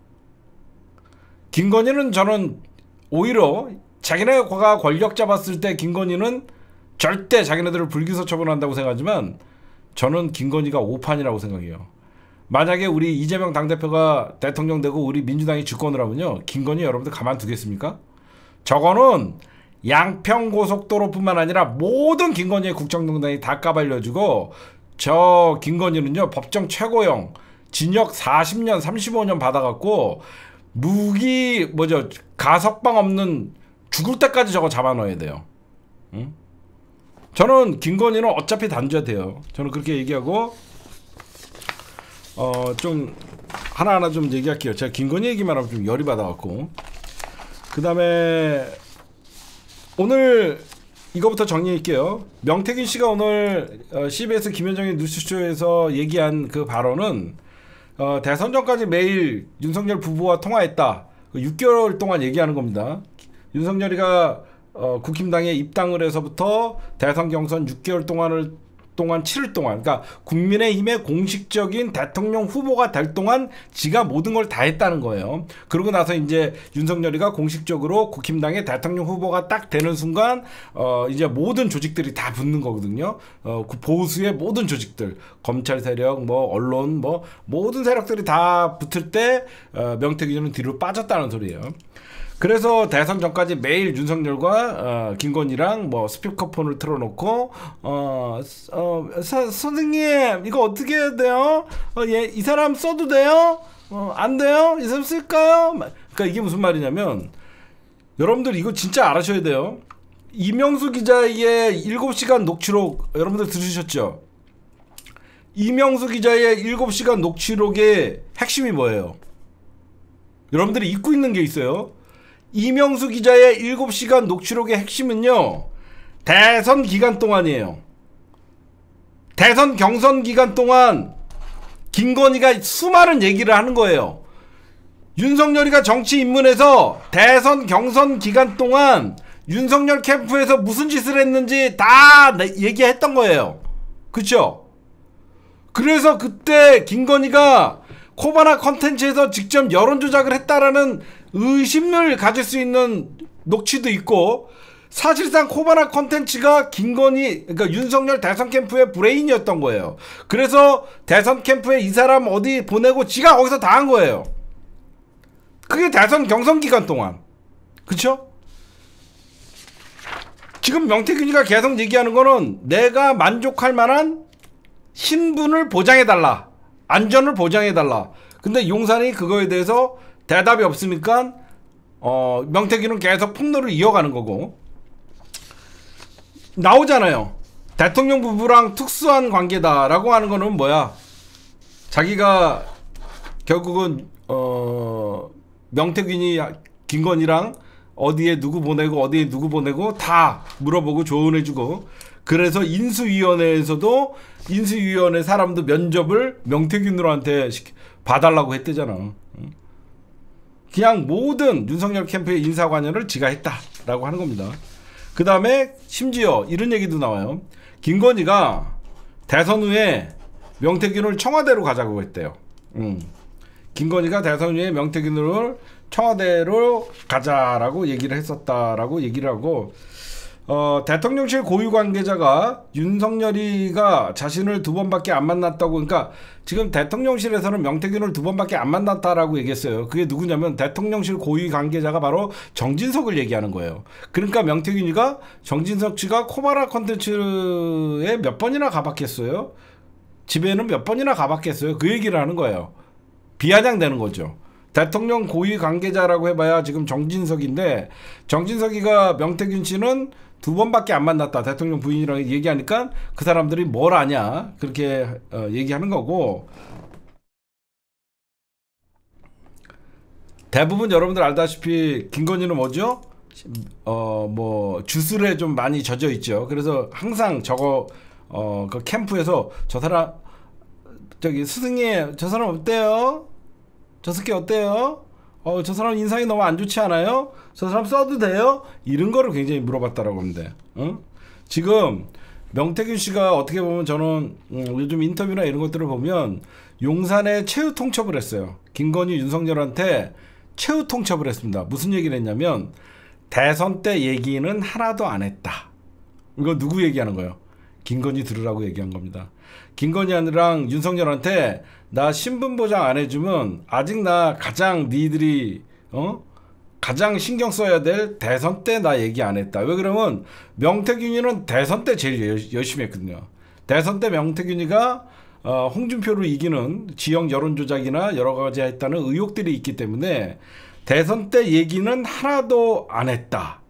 A: 김건희는 저는 오히려 자기네가 권력 잡았을 때 김건희는 절대 자기네들을 불기소 처분한다고 생각하지만 저는 김건희가 오판이라고 생각해요. 만약에 우리 이재명 당대표가 대통령 되고 우리 민주당이 집권을 하면요, 김건희 여러분들 가만두겠습니까? 저거는 양평고속도로뿐만 아니라 모든 김건희의 국정농단이 다 까발려주고 저 김건희는요 법정 최고형 징역 40년 35년 받아갖고 무기 가석방 없는 죽을 때까지 저거 잡아넣어야 돼요. 응? 저는 김건희는 어차피 단죄 돼요. 저는 그렇게 얘기하고 좀 하나하나 좀 얘기할게요. 제가 김건희 얘기만 하면 좀 열이 받아갖고 그 다음에 오늘 이거부터 정리할게요. 명태균 씨가 오늘 CBS 김현정의 뉴스쇼에서 얘기한 그 발언은 대선 전까지 매일 윤석열 부부와 통화했다. 6개월 동안 얘기하는 겁니다. 윤석열이가 국힘당에 입당을 해서부터 대선 경선 6개월 동안 7일 동안, 그러니까 국민의힘의 공식적인 대통령 후보가 될 동안 지가 모든 걸 다 했다는 거예요. 그러고 나서 이제 윤석열이가 공식적으로 국힘당의 대통령 후보가 딱 되는 순간 이제 모든 조직들이 다 붙는 거거든요. 보수의 모든 조직들, 검찰 세력, 뭐 언론, 뭐 모든 세력들이 다 붙을 때 명태균은 뒤로 빠졌다는 소리예요. 그래서 대선 전까지 매일 윤석열과 김건희랑 뭐 스피커폰을 틀어놓고 선생님 이거 어떻게 해야 돼요? 이 사람 써도 돼요? 안 돼요? 이 사람 쓸까요? 그러니까 이게 무슨 말이냐면 여러분들 이거 진짜 알아셔야 돼요. 이명수 기자의 7시간 녹취록 여러분들 들으셨죠? 이명수 기자의 7시간 녹취록의 핵심이 뭐예요? 여러분들이 잊고 있는 게 있어요. 이명수 기자의 7시간 녹취록의 핵심은요, 대선 기간 동안이에요. 대선 경선 기간 동안 김건희가 수많은 얘기를 하는 거예요. 윤석열이가 정치 입문해서 대선 경선 기간 동안 윤석열 캠프에서 무슨 짓을 했는지 다 얘기했던 거예요. 그쵸? 그래서 그때 김건희가 코바나 컨텐츠에서 직접 여론조작을 했다라는 의심을 가질 수 있는 녹취도 있고, 사실상 코바나 컨텐츠가 김건희, 그러니까 윤석열 대선 캠프의 브레인이었던 거예요. 그래서 대선 캠프에 이 사람 어디 보내고 지가 거기서 다 한 거예요. 그게 대선 경선 기간 동안. 그쵸? 지금 명태균이가 계속 얘기하는 거는 내가 만족할 만한 신분을 보장해달라, 안전을 보장해달라. 근데 용산이 그거에 대해서 대답이 없으니까 명태균은 계속 폭로를 이어가는 거고, 나오잖아요. 대통령 부부랑 특수한 관계다라고 하는 거는 뭐야? 자기가 결국은 명태균이 김건희랑 어디에 누구 보내고 어디에 누구 보내고 다 물어보고 조언해주고, 그래서 인수위원회에서도 인수위원회 사람도 면접을 명태균으로한테 봐달라고 했대잖아. 그냥 모든 윤석열 캠프의 인사관여를 지가 했다라고 하는 겁니다. 그 다음에 심지어 이런 얘기도 나와요. 김건희가 대선 후에 명태균을 청와대로 가자고 했대요. 김건희가 대선 후에 명태균을 청와대로 가자라고 얘기를 했었다라고 얘기를 하고, 대통령실 고위 관계자가 윤석열이가 자신을 2번밖에 안 만났다고, 그러니까 지금 대통령실에서는 명태균을 2번밖에 안 만났다라고 얘기했어요. 그게 누구냐면 대통령실 고위 관계자가 바로 정진석을 얘기하는 거예요. 그러니까 명태균이가 정진석 씨가 코바나 컨텐츠에 몇 번이나 가봤겠어요? 집에는 몇 번이나 가봤겠어요? 그 얘기를 하는 거예요. 비아냥되는 거죠. 대통령 고위 관계자라고 해봐야 지금 정진석인데, 정진석이가 명태균 씨는 2번밖에 안 만났다 대통령 부인이라고 얘기하니까 그 사람들이 뭘 아냐 그렇게 얘기하는 거고, 대부분 여러분들 알다시피 김건희는 뭐죠? 뭐 주술에 좀 많이 젖어 있죠. 그래서 항상 저거 그 캠프에서 저 사람 저기 스승님 저 사람 어때요? 저 새끼 어때요? 저 사람 인상이 너무 안 좋지 않아요? 저 사람 써도 돼요? 이런 거를 굉장히 물어봤다라고 합니다. 지금 명태균 씨가 어떻게 보면 저는 요즘 인터뷰나 이런 것들을 보면 용산에 최후 통첩을 했어요. 김건희 윤석열한테 최후 통첩을 했습니다. 무슨 얘기를 했냐면 대선 때 얘기는 하나도 안 했다. 이거 누구 얘기하는 거예요? 김건희 들으라고 얘기한 겁니다. 김건희랑 윤석열한테 나 신분 보장 안 해주면 아직 나 가장 니들이 가장 신경 써야 될 대선 때 나 얘기 안 했다. 왜 그러면 명태균이는 대선 때 제일 열심히 했거든요. 대선 때 명태균이가 홍준표를 이기는 지역 여론조작이나 여러 가지 했다는 의혹들이 있기 때문에 대선 때 얘기는 하나도 안 했다.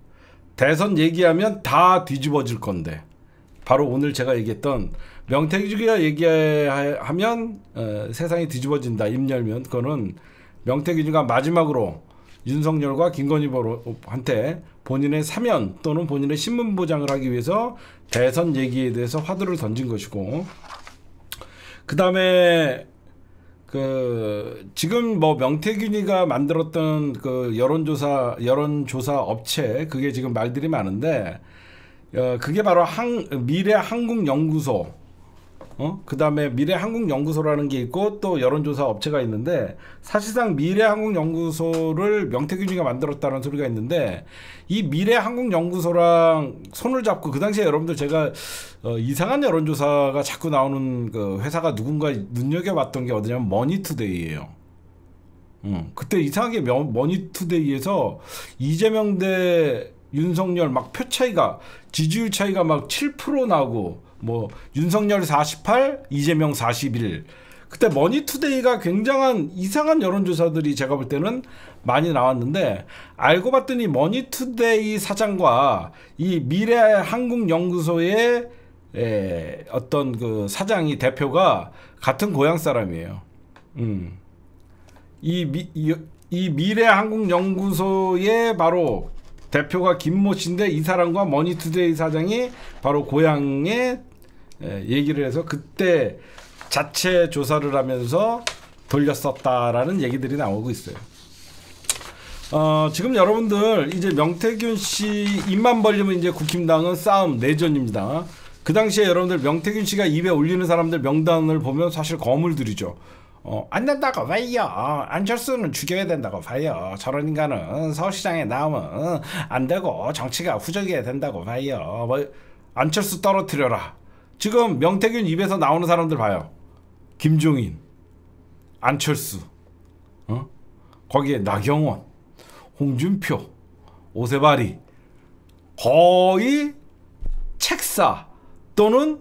A: 대선 얘기하면 다 뒤집어질 건데, 바로 오늘 제가 얘기했던 명태균이가 얘기하면 세상이 뒤집어진다 입 열면, 그거는 명태균이가 마지막으로 윤석열과 김건희한테 본인의 사면 또는 본인의 신분 보장을 하기 위해서 대선 얘기에 대해서 화두를 던진 것이고, 그 다음에 지금 뭐 명태균이가 만들었던 그 여론조사 업체, 그게 지금 말들이 많은데 그게 바로 미래한국연구소, 그 다음에 미래한국연구소라는 게 있고 또 여론조사 업체가 있는데, 사실상 미래한국연구소를 명태균이가 만들었다는 소리가 있는데, 이 미래한국연구소랑 손을 잡고, 그 당시에 여러분들 제가 이상한 여론조사가 자꾸 나오는 그 회사가 누군가 눈여겨봤던 게 어디냐면 머니투데이예요. 그때 이상하게 머니투데이에서 이재명 대 윤석열 막 표 차이가, 지지율 차이가 막 7% 나고, 뭐 윤석열 48, 이재명 41. 그때 머니투데이가 굉장한 이상한 여론조사들이 제가 볼 때는 많이 나왔는데, 알고 봤더니 머니투데이 사장과 이 미래한국연구소의 어떤 그 사장이, 대표가 같은 고향 사람이에요. 이 미래한국연구소의 바로 대표가 김모 씨인데, 이 사람과 머니투데이 사장이 바로 고향에 얘기를 해서 그때 자체 조사를 하면서 돌렸었다라는 얘기들이 나오고 있어요. 지금 여러분들 이제 명태균 씨 입만 벌리면 이제 국힘당은 싸움 내전입니다. 그 당시에 여러분들 명태균 씨가 입에 올리는 사람들 명단을 보면 사실 거물들이죠. 안 된다고 봐요. 안철수는 죽여야 된다고 봐요. 저런 인간은 서울시장에 나오면 안 되고 정치가 후적해야 된다고 봐요. 뭐 안철수 떨어뜨려라. 지금 명태균 입에서 나오는 사람들 봐요. 김종인, 안철수, 거기에 나경원, 홍준표, 오세발이, 거의 책사 또는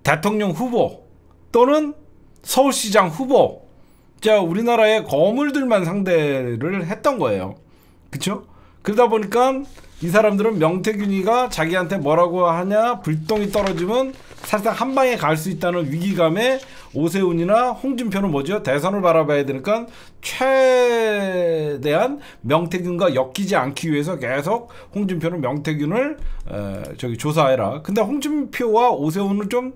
A: 대통령 후보 또는 서울시장 후보, 자 우리나라의 거물들만 상대를 했던 거예요. 그쵸? 그러다 보니까 이 사람들은 명태균이가 자기한테 뭐라고 하냐, 불똥이 떨어지면 사실상 한 방에 갈 수 있다는 위기감에 오세훈이나 홍준표는 뭐죠? 대선을 바라봐야 되니까 최대한 명태균과 엮이지 않기 위해서 계속 홍준표는 명태균을 조사해라. 근데 홍준표와 오세훈은 좀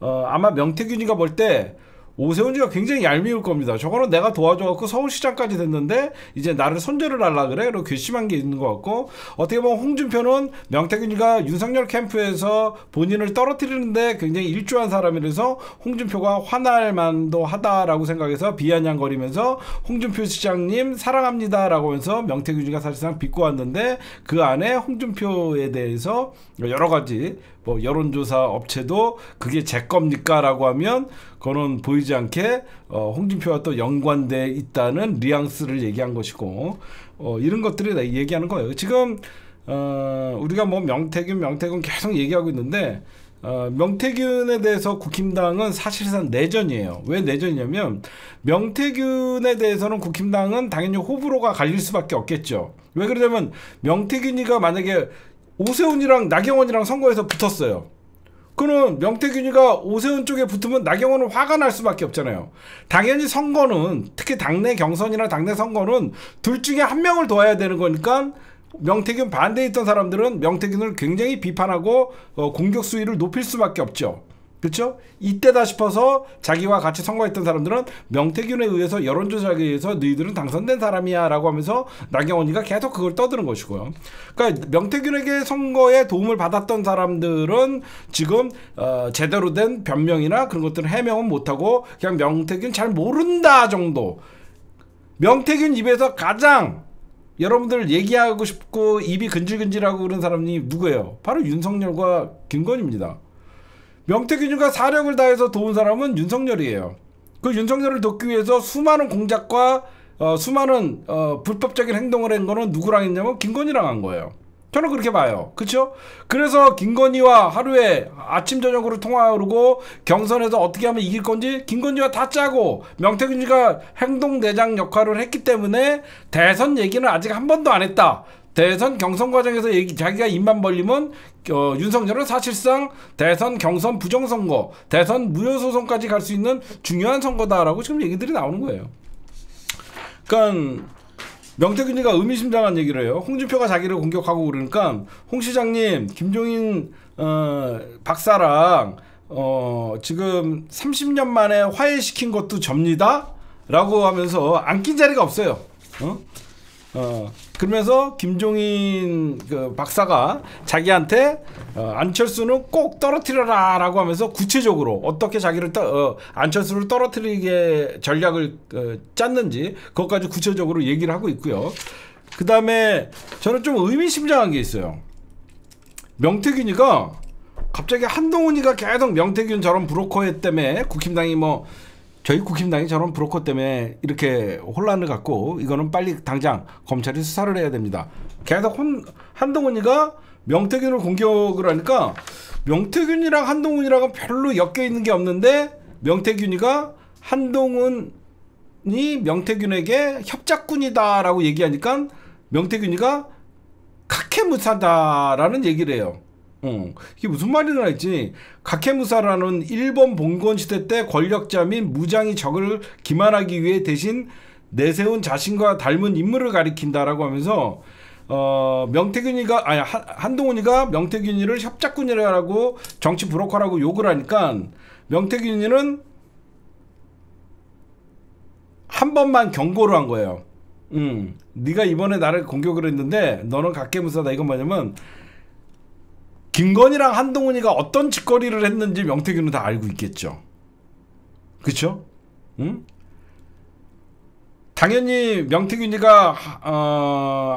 A: 아마 명태균이가 볼 때 오세훈이가 굉장히 얄미울 겁니다. 저거는 내가 도와줘갖고 서울시장까지 됐는데 이제 나를 손절을 하려 그래? 그리고 괘씸한 게 있는 것 같고, 어떻게 보면 홍준표는 명태균이가 윤석열 캠프에서 본인을 떨어뜨리는데 굉장히 일조한 사람이라서 홍준표가 화날 만도 하다라고 생각해서 비아냥거리면서 홍준표 시장님 사랑합니다라고 하면서 명태균이가 사실상 빚고 왔는데, 그 안에 홍준표에 대해서 여러 가지 뭐 여론조사 업체도 그게 제 겁니까? 라고 하면 그거는 보이지 않게 홍준표와 또 연관돼 있다는 뉘앙스를 얘기한 것이고, 이런 것들이 얘기하는 거예요. 지금 우리가 뭐 명태균 계속 얘기하고 있는데, 명태균에 대해서 국힘당은 사실상 내전이에요. 왜 내전이냐면 명태균에 대해서는 국힘당은 당연히 호불호가 갈릴 수밖에 없겠죠. 왜 그러냐면 명태균이가 만약에 오세훈이랑 나경원이랑 선거에서 붙었어요. 그러면 명태균이가 오세훈 쪽에 붙으면 나경원은 화가 날 수밖에 없잖아요. 당연히 선거는, 특히 당내 경선이나 당내 선거는 둘 중에 한 명을 둬야 되는 거니까 명태균 반대에 있던 사람들은 명태균을 굉장히 비판하고 공격 수위를 높일 수밖에 없죠. 그렇죠? 이때다 싶어서 자기와 같이 선거했던 사람들은 명태균에 의해서, 여론조작에 의해서 너희들은 당선된 사람이야 라고 하면서 나경원이가 계속 그걸 떠드는 것이고요. 그러니까 명태균에게 선거에 도움을 받았던 사람들은 지금 제대로 된 변명이나 그런 것들은 해명은 못하고 그냥 명태균 잘 모른다 정도. 명태균 입에서 가장 여러분들 얘기하고 싶고 입이 근질근질하고 그런 사람이 누구예요? 바로 윤석열과 김건희입니다. 명태균이가 사력을 다해서 도운 사람은 윤석열이에요. 그 윤석열을 돕기 위해서 수많은 공작과 수많은 불법적인 행동을 한 거는 누구랑 했냐면 김건희랑 한 거예요. 저는 그렇게 봐요. 그렇죠? 그래서 김건희와 하루에 아침 저녁으로 통화하고 경선에서 어떻게 하면 이길 건지 김건희와 다 짜고 명태균이가 행동대장 역할을 했기 때문에 대선 얘기는 아직 한 번도 안 했다. 대선 경선 과정에서 자기가 입만 벌리면 윤석열은 사실상 대선 경선 부정선거, 대선 무효소송까지 갈 수 있는 중요한 선거다라고 지금 얘기들이 나오는 거예요. 그러니까 명태균이가 의미심장한 얘기를 해요. 홍준표가 자기를 공격하고 그러니까 홍 시장님, 김종인 박사랑 지금 30년 만에 화해시킨 것도 접니다 라고 하면서 안 낀 자리가 없어요. 그러면서 김종인 그 박사가 자기한테 안철수는 꼭 떨어뜨려라 라고 하면서 구체적으로 어떻게 자기를 안철수를 떨어뜨리게 전략을 짰는지 그것까지 구체적으로 얘기를 하고 있고요. 그 다음에 저는 좀 의미심장한 게 있어요. 명태균이가 갑자기 한동훈이가 계속 명태균 저런 브로커 때문에 국힘당이 저희 국힘당이 저런 브로커 때문에 이렇게 혼란을 갖고 이거는 빨리 당장 검찰이 수사를 해야 됩니다. 계속 한동훈이가 명태균을 공격을 하니까 명태균이랑 한동훈이랑은 별로 엮여있는 게 없는데 명태균이가 한동훈이 명태균에게 협작꾼이다 라고 얘기하니까 명태균이가 카케무사다라는 얘기를 해요. 이게 무슨 말이나 했지. 가케무사라는 일본 봉건 시대 때 권력자 및 무장이 적을 기만하기 위해 대신 내세운 자신과 닮은 인물을 가리킨다라고 하면서 명태균이가 아니 한동훈이가 명태균이를 협작꾼이라고 정치 브로커라고 욕을 하니까 명태균이는 한 번만 경고를 한 거예요. 네가 이번에 나를 공격을 했는데 너는 가케무사다. 이건 뭐냐면 김건희랑 한동훈이가 어떤 짓거리를 했는지 명태균은 다 알고 있겠죠. 그쵸? 응? 당연히 명태균이가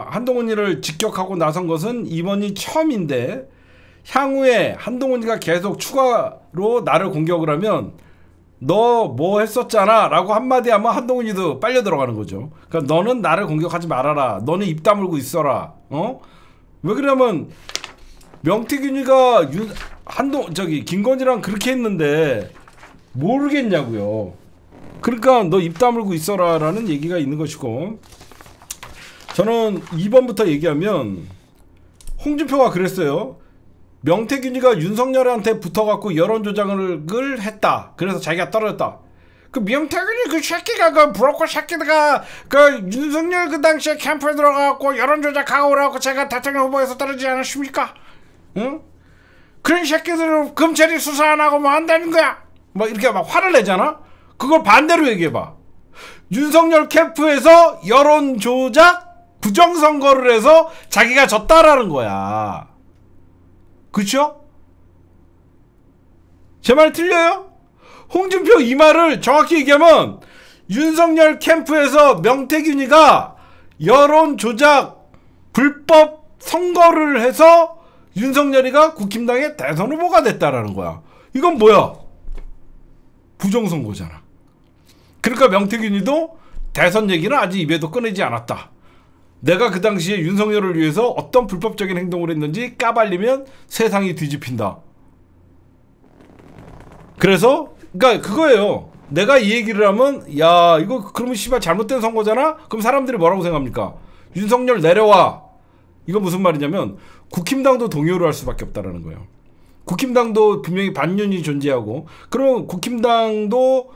A: 한동훈이를 직격하고 나선 것은 이번이 처음인데 향후에 한동훈이가 계속 추가로 나를 공격을 하면 너 뭐 했었잖아 라고 한마디 하면 한동훈이도 빨려 들어가는 거죠. 그러니까 너는 나를 공격하지 말아라. 너는 입 다물고 있어라. 왜 그러냐면 명태균이가 김건희랑 그렇게 했는데 모르겠냐고요. 그러니까 너 입 다물고 있어라 라는 얘기가 있는 것이고, 저는 2번부터 얘기하면 홍준표가 그랬어요. 명태균이가 윤석열한테 붙어갖고 여론조작을 했다. 그래서 자기가 떨어졌다. 그 명태균이 그 새끼가 그 브로커 새끼가 그 윤석열 그 당시에 캠프에 들어가갖고 여론조작하고 그래갖고 제가 대통령 후보에서 떨어지지 않았습니까? 응? 그런 새끼들을 검찰이 수사 안 하고 뭐 한다는 거야? 뭐 이렇게 막 화를 내잖아? 그걸 반대로 얘기해봐. 윤석열 캠프에서 여론조작 부정선거를 해서 자기가 졌다라는 거야. 그쵸? 제 말 틀려요? 홍준표 이 말을 정확히 얘기하면 윤석열 캠프에서 명태균이가 여론조작 불법 선거를 해서 윤석열이가 국힘당의 대선 후보가 됐다라는 거야. 이건 뭐야? 부정선거잖아. 그러니까 명태균이도 대선 얘기는 아직 입에도 꺼내지 않았다. 내가 그 당시에 윤석열을 위해서 어떤 불법적인 행동을 했는지 까발리면 세상이 뒤집힌다. 그래서 그러니까 그거예요. 내가 이 얘기를 하면 야 이거 그러면 씨발 잘못된 선거잖아? 그럼 사람들이 뭐라고 생각합니까? 윤석열 내려와. 이거 무슨 말이냐면 국힘당도 동요를 할 수밖에 없다라는 거예요. 국힘당도 분명히 반윤이 존재하고 그러면 국힘당도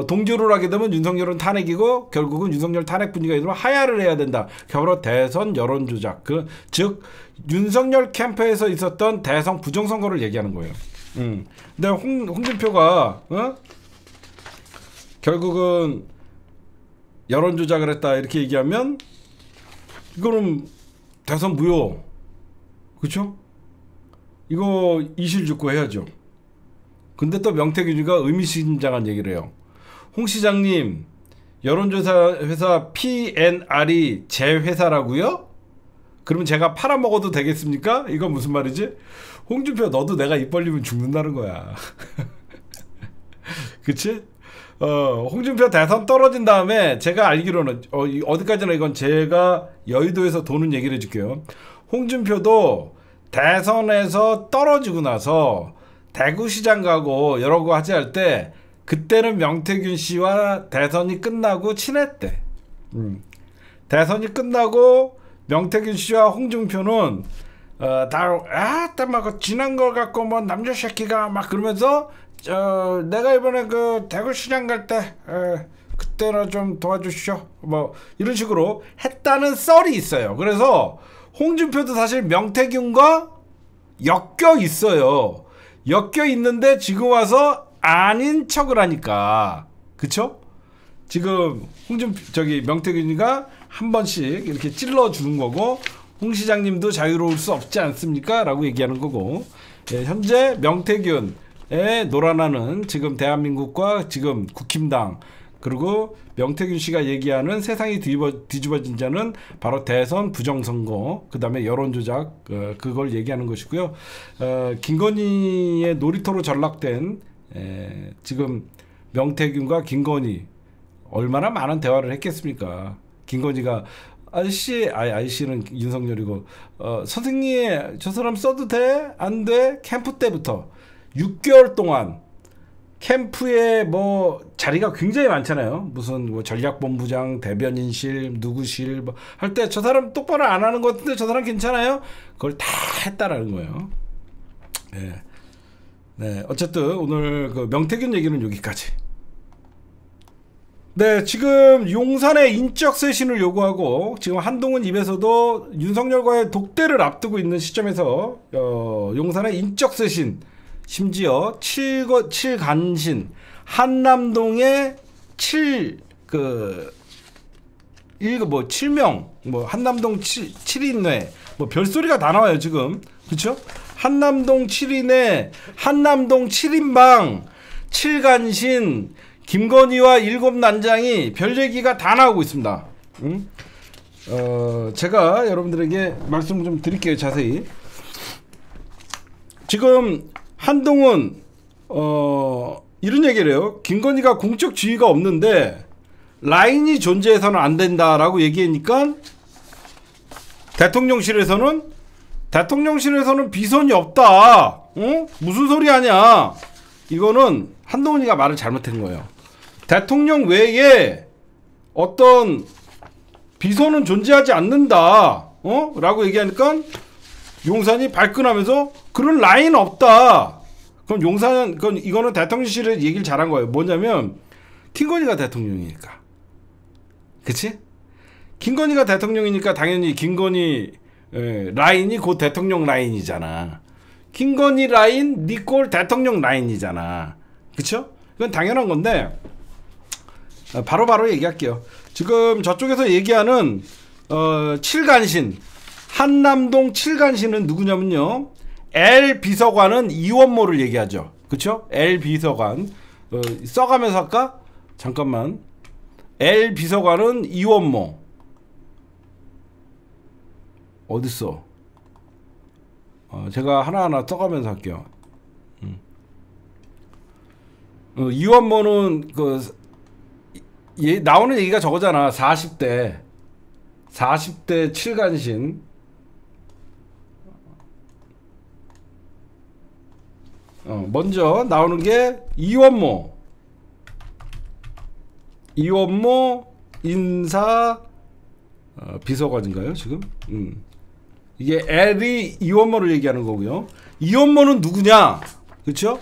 A: 동조를 하게 되면 윤석열은 탄핵이고 결국은 윤석열 탄핵 분위기가 있으면 하야를 해야 된다. 바로 대선 여론조작. 즉 윤석열 캠프에서 있었던 대선 부정선거를 얘기하는 거예요. 근데 홍준표가 결국은 여론조작을 했다 이렇게 얘기하면 이거는 대선 무효. 그렇죠? 이거 이실직고 해야죠. 근데 또 명태균이가 의미심장한 얘기를 해요. 홍 시장님 여론조사 회사 PNR이 제 회사라고요? 그러면 제가 팔아먹어도 되겠습니까? 이건 무슨 말이지? 홍준표 너도 내가 입 벌리면 죽는다는 거야. 그치? 홍준표 대선 떨어진 다음에 제가 알기로는 어디까지나 이건 제가 여의도에서 도는 얘기를 해줄게요. 홍준표도 대선에서 떨어지고 나서 대구시장 가고 여러 거 하지 할 때 그때는 명태균 씨와 대선이 끝나고 친했대. 대선이 끝나고 명태균 씨와 홍준표는 막 지난 걸 갖고 뭐 남자 새끼가 막 그러면서 내가 이번에 그 대구시장 갈 때 그때나 좀 도와주시오 뭐 이런 식으로 했다는 썰이 있어요. 그래서 홍준표도 사실 명태균과 엮여 있어요. 엮여 있는데 지금 와서 아닌 척을 하니까 그쵸? 지금 명태균이가 한 번씩 이렇게 찔러주는 거고 홍 시장님도 자유로울 수 없지 않습니까? 라고 얘기하는 거고 현재 명태균의 놀아나는 지금 대한민국과 지금 국힘당 그리고 명태균 씨가 얘기하는 세상이 뒤집어진 자는 바로 대선 부정선거 그 다음에 여론조작 그걸 얘기하는 것이고요. 김건희의 놀이터로 전락된 지금 명태균과 김건희 얼마나 많은 대화를 했겠습니까? 김건희가 아저씨는 윤석열이고 선생님 저 사람 써도 돼? 안 돼? 캠프 때부터 6개월 동안 캠프에 뭐 자리가 굉장히 많잖아요. 무슨 뭐 전략본부장, 대변인실, 누구실 뭐 할 때 저 사람 똑바로 안 하는 것 같은데 저 사람 괜찮아요? 그걸 다 했다라는 거예요. 네, 어쨌든 오늘 그 명태균 얘기는 여기까지. 네, 지금 용산의 인적 쇄신을 요구하고 지금 한동훈 입에서도 윤석열과의 독대를 앞두고 있는 시점에서 용산의 인적 쇄신 심지어 7간신 한남동에 7명 한남동 7인회 뭐 별소리가 다 나와요 지금. 그쵸? 한남동 7인회 한남동 7인방 7간신 김건희와 7난장이 별 얘기가 다 나오고 있습니다. 제가 여러분들에게 말씀 좀 드릴게요. 자세히. 지금 한동훈 이런 얘기를 해요. 김건희가 공적 지위가 없는데 라인이 존재해서는 안 된다라고 얘기하니까 대통령실에서는 비선이 없다. 무슨 소리 하냐. 이거는 한동훈이가 말을 잘못한 거예요. 대통령 외에 어떤 비선은 존재하지 않는다. 라고 얘기하니까 용산이 발끈하면서 그런 라인 없다. 그럼 용산은 이거는 대통령실에 얘기를 잘한 거예요. 뭐냐면 김건희가 대통령이니까. 그치? 김건희가 대통령이니까 당연히 김건희 라인이 곧 대통령 라인이잖아. 김건희 라인 니꼴 대통령 라인이잖아. 그쵸? 이건 당연한 건데 바로 얘기할게요. 지금 저쪽에서 얘기하는 7간신 한남동 7간신은 누구냐면요. L 비서관은 이원모를 얘기하죠. 그쵸? L 비서관 써가면서 할까? 잠깐만. L 비서관은 이원모 어딨어? 제가 하나하나 써가면서 할게요. 이원모는 나오는 얘기가 저거잖아. 40대 7간신 먼저 나오는 게 이원모 인사 비서관인가요 지금? 이게 L이 이원모를 얘기하는 거고요. 이원모는 누구냐? 그렇죠?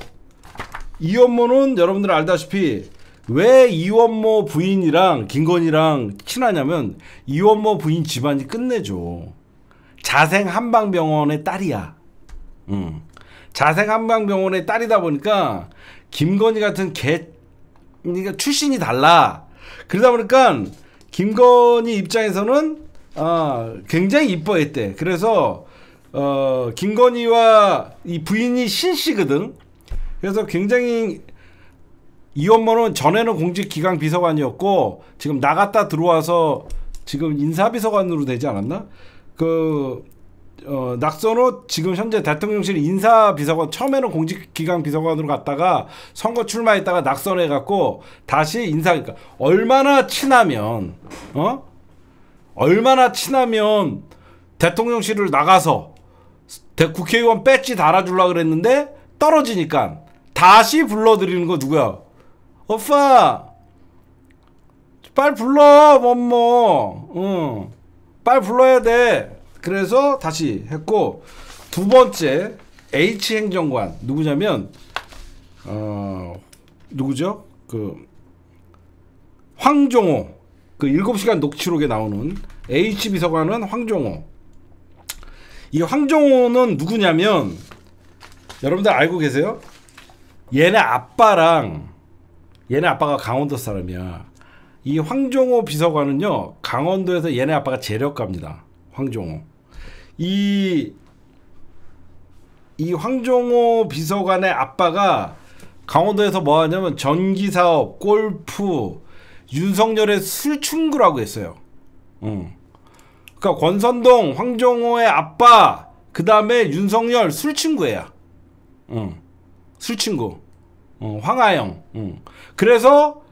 A: 이원모는 여러분들 알다시피 왜 이원모 부인이랑 김건희랑 친하냐면 이원모 부인 집안이 끝내줘. 자생 한방병원의 딸이야. 자생 한방병원의 딸이다 보니까 김건희 같은 그러니까 출신이 달라. 그러다 보니까 김건희 입장에서는 굉장히 이뻐했대. 그래서 김건희와 이 부인이 신씨거든. 그래서 굉장히 이원모는 전에는 공직기강 비서관이었고 지금 나갔다 들어와서 지금 인사비서관으로 되지 않았나? 낙선호 지금 현재 대통령실 인사비서관, 처음에는 공직기강 비서관으로 갔다가 선거 출마했다가 낙선해갖고 다시 그러니까 얼마나 친하면 대통령실을 나가서 국회의원 배지 달아주려고 그랬는데 떨어지니까 다시 불러들이는 거 누구야? 오빠 빨리 불러 뭐뭐 빨리 불러야 돼. 그래서 다시 했고, 두 번째 H 행정관 누구냐면 누구죠? 황종호, 7시간 녹취록에 나오는 H 비서관은 황종호. 이 황종호는 누구냐면 여러분들 알고 계세요? 얘네 아빠가 강원도 사람이야. 이 황종호 비서관은요 강원도에서 얘네 아빠가 재력가입니다. 황종호. 이 황종호 비서관의 아빠가 강원도에서 뭐 하냐면 전기사업, 골프, 윤석열의 술충구라고 했어요. 그러니까 권선동, 황종호의 아빠, 그 다음에 윤석열 술친구야. 술친구. 황하영. 그래서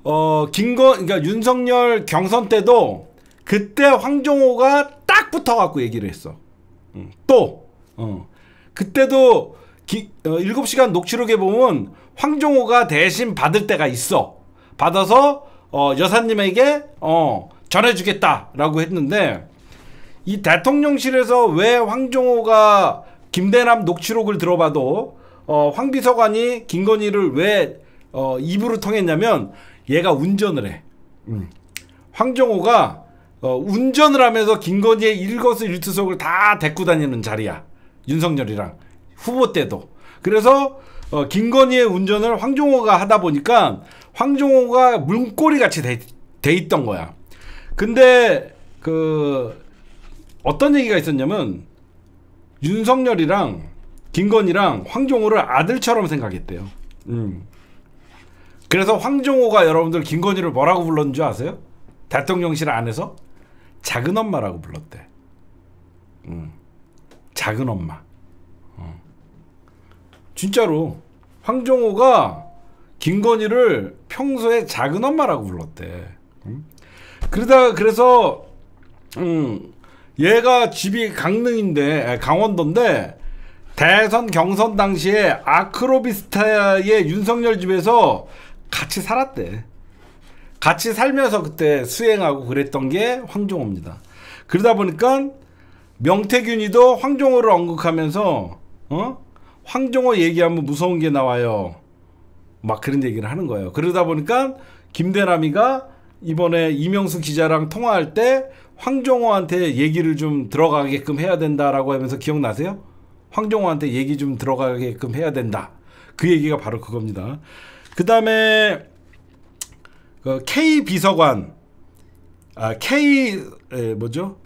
A: 그러니까 윤석열 경선 때도 그때 황종호가 딱 붙어갖고 얘기를 했어. 그때도 7시간 녹취록에 보면 황종호가 대신 받을 때가 있어. 받아서 여사님에게 전해주겠다라고 했는데, 이 대통령실에서 왜 황종호가 김대남 녹취록을 들어봐도 황 비서관이 김건희를 왜 입으로 통했냐면 얘가 운전을 해. 황종호가 운전을 하면서 김건희의 일거수일투족을 다 데리고 다니는 자리야. 윤석열이랑 후보 때도. 그래서 김건희의 운전을 황종호가 하다 보니까 황종호가 문고리 같이 돼 있던 거야. 근데 어떤 얘기가 있었냐면 윤석열이랑 김건희랑 황종호를 아들처럼 생각했대요. 그래서 황종호가 여러분들 김건희를 뭐라고 불렀는 줄 아세요? 대통령실 안에서 작은 엄마라고 불렀대. 작은 엄마. 진짜로 황종호가 김건희를 평소에 작은 엄마라고 불렀대. 그래서 얘가 집이 강원도인데 대선 경선 당시에 아크로비스타의 윤석열 집에서 같이 살았대. 같이 살면서 그때 수행하고 그랬던 게 황종호입니다. 그러다 보니까 명태균이도 황종호를 언급하면서 황종호 얘기하면 무서운 게 나와요. 막 그런 얘기를 하는 거예요. 그러다 보니까 김대남이가 이번에 이명수 기자랑 통화할 때 황종호한테 얘기를 좀 들어가게끔 해야 된다라고 하면서 기억나세요? 황종호한테 얘기 좀 들어가게끔 해야 된다. 그 얘기가 바로 그겁니다. 그 다음에 K 비서관, 뭐죠?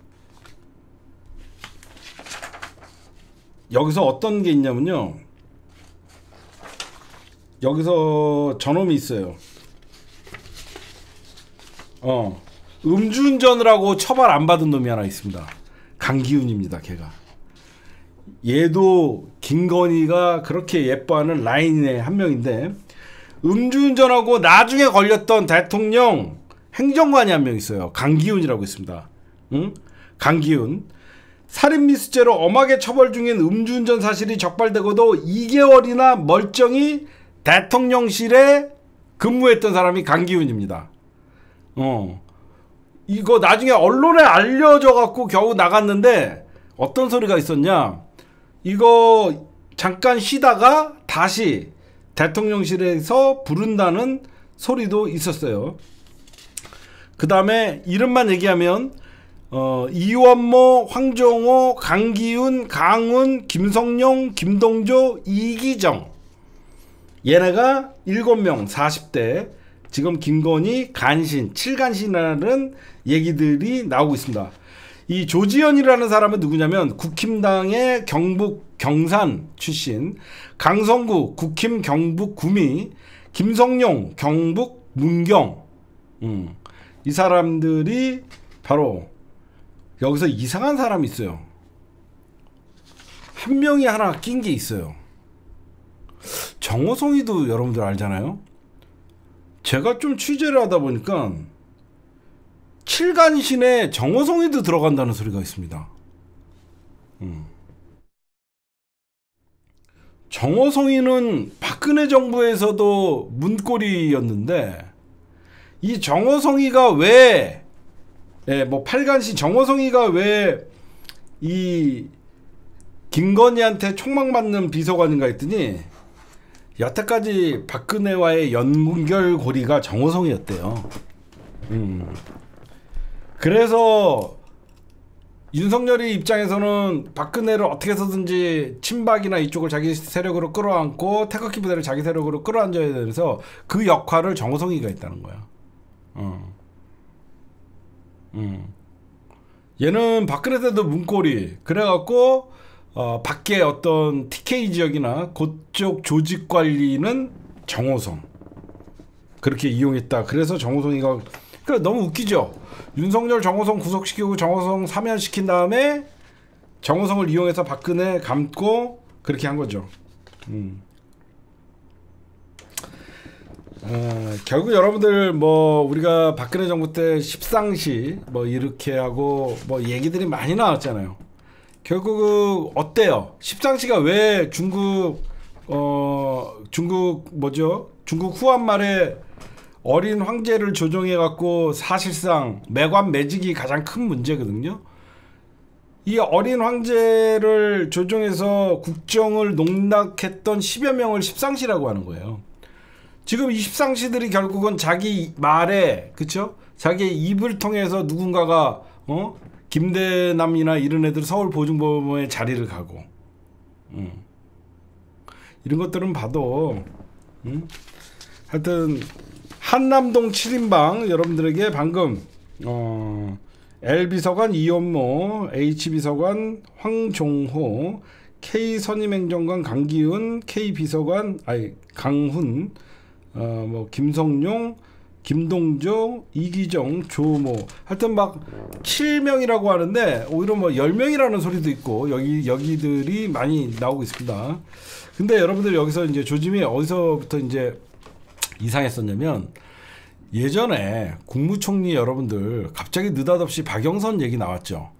A: 여기서 어떤 게 있냐면요. 여기서 저놈이 있어요. 음주운전을 하고 처벌 안 받은 놈이 하나 있습니다. 강기훈입니다. 걔가. 얘도 김건희가 그렇게 예뻐하는 라인의 한 명인데, 음주운전하고 나중에 걸렸던 대통령 행정관이 한 명 있어요. 강기훈이라고 있습니다. 강기훈. 살인미수죄로 엄하게 처벌 중인 음주운전 사실이 적발되고도 2개월이나 멀쩡히 대통령실에 근무했던 사람이 강기훈입니다. 이거 나중에 언론에 알려져 갖고 겨우 나갔는데 어떤 소리가 있었냐, 이거 잠깐 쉬다가 다시 대통령실에서 부른다는 소리도 있었어요. 그 다음에 이름만 얘기하면 이원모, 황정호, 강기훈, 강훈, 김성룡, 김동조, 이기정, 얘네가 7명 40대 지금 김건희 간신 7간신이라는 얘기들이 나오고 있습니다. 이 조지현이라는 사람은 누구냐면 국힘당의 경북 경산 출신, 강성구 국힘 경북 구미, 김성룡 경북 문경, 이 사람들이 바로 여기서 이상한 사람이 있어요. 한 명이 하나 낀 게 있어요. 정호성이도 여러분들 알잖아요. 제가 좀 취재를 하다 보니까 7간신에 정호성이도 들어간다는 소리가 있습니다. 정호성이는 박근혜 정부에서도 문고리였는데, 이 정호성이가 왜, 뭐 8간신 정호성이가 왜 이 김건희한테 총망받는 비서관인가 했더니 여태까지 박근혜와의 연결고리가 정호성이었대요. 그래서 윤석열이 입장에서는 박근혜를 어떻게 해서든지 친박이나 이쪽을 자기 세력으로 끌어안고 태극기 부대를 자기 세력으로 끌어안져야 돼서 그 역할을 정호성이가 했다는 거야. 얘는 박근혜 때도 문고리 그래갖고 밖에 어떤 TK 지역이나 그쪽 조직 관리는 정호성 그렇게 이용했다. 그래서 정호성이가, 그래 너무 웃기죠. 윤석열 정호성 구속시키고 정호성 사면시킨 다음에 정호성을 이용해서 박근혜 감고 그렇게 한 거죠. 결국 여러분들 뭐 우리가 박근혜 정부 때 십상시 뭐 이렇게 하고 뭐 얘기들이 많이 나왔잖아요. 결국 어때요? 십상시가 왜 중국 뭐죠? 중국 후한 말에 어린 황제를 조종해 갖고 사실상 매관 매직이 가장 큰 문제거든요. 이 어린 황제를 조종해서 국정을 농락했던 10여 명을 십상시라고 하는 거예요. 지금 이 십상시들이 결국은 자기 말에, 그쵸? 자기 입을 통해서 누군가가 김대남이나 이런 애들 서울 보증법원에 자리를 가고, 이런 것들은 봐도 하여튼 한남동 7인방 여러분들에게 방금 L비서관 이원모, H비서관 황종호, K선임행정관 강기훈, K비서관 강훈, 뭐 김성룡, 김동조, 이기정, 조모, 하여튼 막 7명이라고 하는데 오히려 뭐 10명이라는 소리도 있고 여기들이 많이 나오고 있습니다. 근데 여러분들 여기서 이제 조짐이 어디서부터 이제 이상했었냐면, 예전에 국무총리 여러분들 갑자기 느닷없이 박영선 얘기 나왔죠.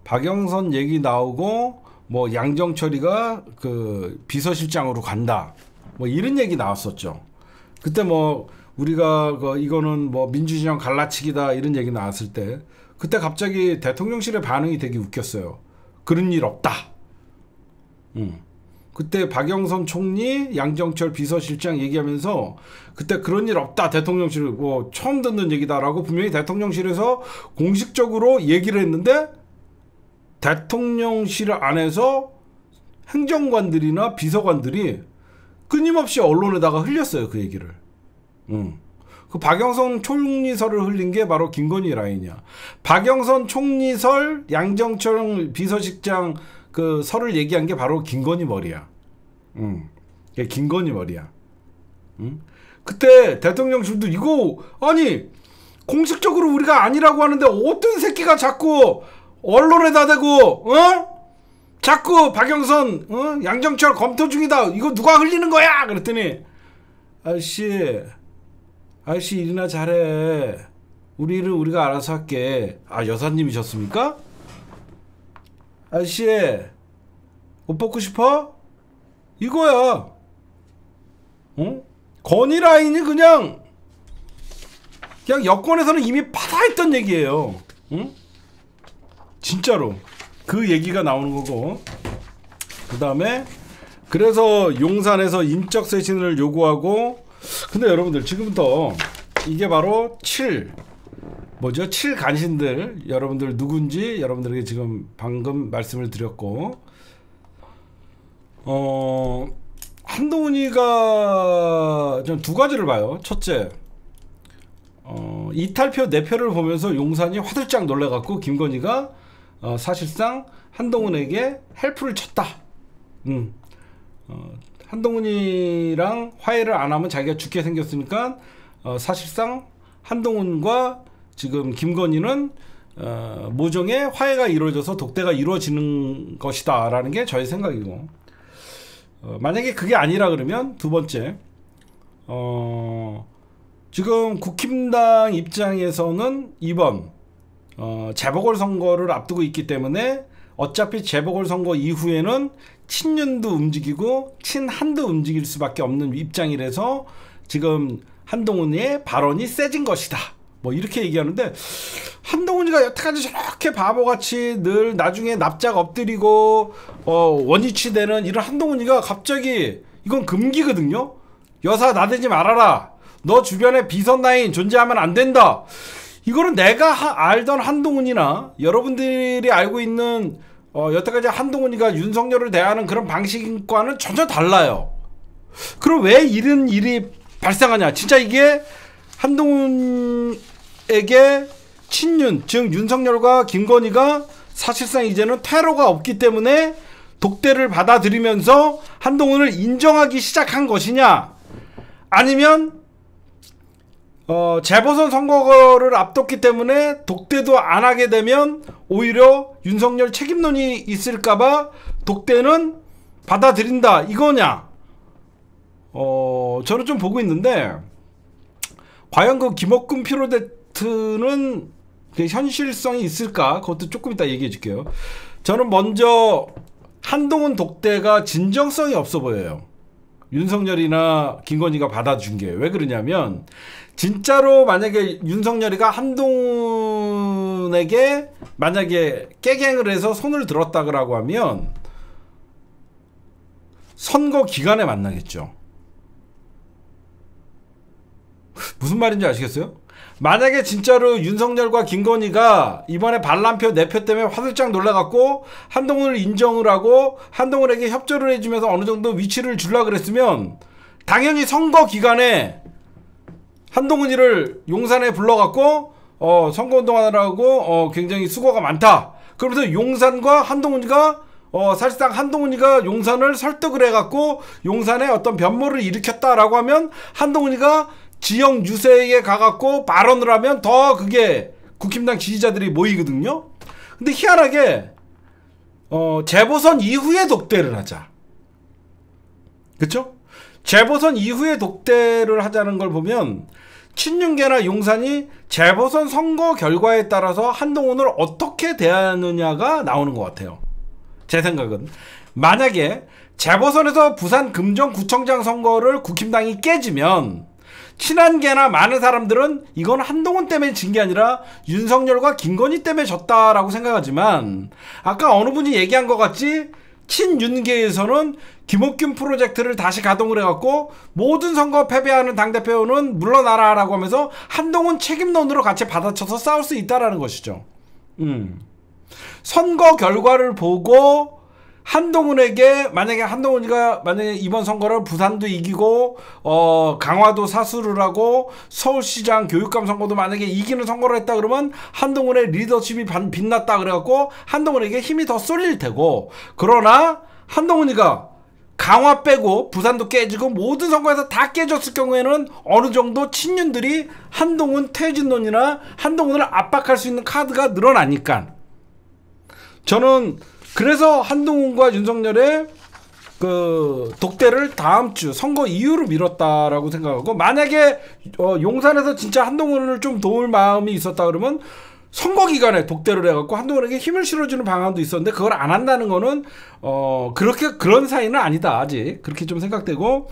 A: 박영선 얘기 나오고 뭐 양정철이가 그 비서실장으로 간다 뭐 이런 얘기 나왔었죠. 그때 뭐 우리가 이거는 뭐 민주진영 갈라치기다 이런 얘기 나왔을 때 그때 갑자기 대통령실의 반응이 되게 웃겼어요. 그런 일 없다. 그때 박영선 총리, 양정철 비서실장 얘기하면서 그때 그런 일 없다. 대통령실 뭐 처음 듣는 얘기다라고 분명히 대통령실에서 공식적으로 얘기를 했는데, 대통령실 안에서 행정관들이나 비서관들이 끊임없이 언론에다가 흘렸어요. 그 얘기를. 그 박영선 총리설을 흘린 게 바로 김건희 라인이야. 박영선 총리설, 양정철 비서실장 그 설을 얘기한 게 바로 김건희 머리야. 김건희 머리야. 그때 대통령실도 이거 아니 공식적으로 우리가 아니라고 하는데 어떤 새끼가 자꾸 언론에다 대고 자꾸 박영선 양정철 검토 중이다 이거 누가 흘리는 거야 그랬더니 아저씨 일이나 잘해 우리를 우리가 알아서 할게. 아 여사님이셨습니까? 아저씨 옷 벗고 싶어? 이거야. 어? 건의 라인이 그냥 여권에서는 이미 파다했던 얘기예요. 응? 진짜로 그 얘기가 나오는 거고. 그 다음에 그래서 용산에서 인적 쇄신을 요구하고. 근데 여러분들 지금부터 이게 바로 7 간신들 여러분들 누군지 여러분들에게 지금 방금 말씀을 드렸고, 한동훈이가 전 두 가지를 봐요. 첫째, 이탈표 내표를 보면서 용산이 화들짝 놀래갖고 김건희가 사실상 한동훈에게 헬프를 쳤다. 한동훈이랑 화해를 안 하면 자기가 죽게 생겼으니까 사실상 한동훈과 지금 김건희는 모종의 화해가 이루어져서 독대가 이루어지는 것이다 라는 게 저의 생각이고, 만약에 그게 아니라 그러면 두 번째, 지금 국힘당 입장에서는 이번 재보궐선거를 앞두고 있기 때문에 어차피 재보궐선거 이후에는 친윤도 움직이고 친한도 움직일 수밖에 없는 입장이라서 지금 한동훈의 발언이 세진 것이다, 뭐 이렇게 얘기하는데, 한동훈이가 여태까지 저렇게 바보같이 늘 나중에 납작 엎드리고 원위치 되는 이런 한동훈이가 갑자기, 이건 금기거든요. 여사 나대지 말아라, 너 주변에 비선 라인 존재하면 안 된다, 이거는 내가 알던 한동훈이나 여러분들이 알고 있는 여태까지 한동훈이가 윤석열을 대하는 그런 방식과는 전혀 달라요. 그럼 왜 이런 일이 발생하냐. 진짜 이게 한동훈에게 친윤, 즉 윤석열과 김건희가 사실상 이제는 퇴로가 없기 때문에 독대를 받아들이면서 한동훈을 인정하기 시작한 것이냐, 아니면 재보선 선거를 앞뒀기 때문에 독대도 안 하게 되면 오히려 윤석열 책임론이 있을까봐 독대는 받아들인다, 이거냐. 저는 좀 보고 있는데, 과연 그 김옥근 프로젝트는 현실성이 있을까? 그것도 조금 이따 얘기해 줄게요. 저는 먼저 한동훈 독대가 진정성이 없어 보여요. 윤석열이나 김건희가 받아준 게. 왜 그러냐면, 진짜로 만약에 윤석열이가 한동훈에게 만약에 깨갱을 해서 손을 들었다고 하면 선거 기간에 만나겠죠. 무슨 말인지 아시겠어요? 만약에 진짜로 윤석열과 김건희가 이번에 반란표 내표 때문에 화들짝 놀라갖고 한동훈을 인정을 하고 한동훈에게 협조를 해주면서 어느 정도 위치를 주려고 그랬으면, 당연히 선거 기간에 한동훈이를 용산에 불러갖고 선거운동하느라고 굉장히 수고가 많다, 그러면서 용산과 한동훈이가 사실상 한동훈이가 용산을 설득을 해갖고 용산에 어떤 변모를 일으켰다라고 하면 한동훈이가 지역 유세에 가갖고 발언을 하면 더 그게 국힘당 지지자들이 모이거든요. 근데 희한하게 재보선 이후에 독대를 하자, 그쵸? 재보선 이후에 독대를 하자는 걸 보면 친윤계나 용산이 재보선 선거 결과에 따라서 한동훈을 어떻게 대하느냐가 나오는 것 같아요. 제 생각은 만약에 재보선에서 부산 금정구청장 선거를 국힘당이 깨지면 친한계나 많은 사람들은 이건 한동훈 때문에 진 게 아니라 윤석열과 김건희 때문에 졌다라고 생각하지만, 아까 어느 분이 얘기한 것 같이 친윤계에서는 김옥균 프로젝트를 다시 가동을 해갖고 모든 선거 패배하는 당대표는 물러나라 라고 하면서 한동훈 책임론으로 같이 받아쳐서 싸울 수 있다라는 것이죠. 선거 결과를 보고 한동훈에게, 만약에 한동훈이가 만약에 이번 선거를 부산도 이기고 강화도 사수를 하고 서울시장 교육감 선거도 만약에 이기는 선거를 했다 그러면 한동훈의 리더십이 빛났다 그래갖고 한동훈에게 힘이 더 쏠릴 테고, 그러나 한동훈이가 강화 빼고 부산도 깨지고 모든 선거에서 다 깨졌을 경우에는 어느 정도 친윤들이 한동훈 퇴진론이나 한동훈을 압박할 수 있는 카드가 늘어나니까, 저는 그래서 한동훈과 윤석열의 그 독대를 다음 주 선거 이후로 미뤘다라고 생각하고, 만약에 용산에서 진짜 한동훈을 좀 도울 마음이 있었다 그러면 선거 기간에 독대를 해갖고 한동훈에게 힘을 실어주는 방안도 있었는데 그걸 안 한다는 거는 그렇게 그런 사이는 아니다. 아직 그렇게 좀 생각되고,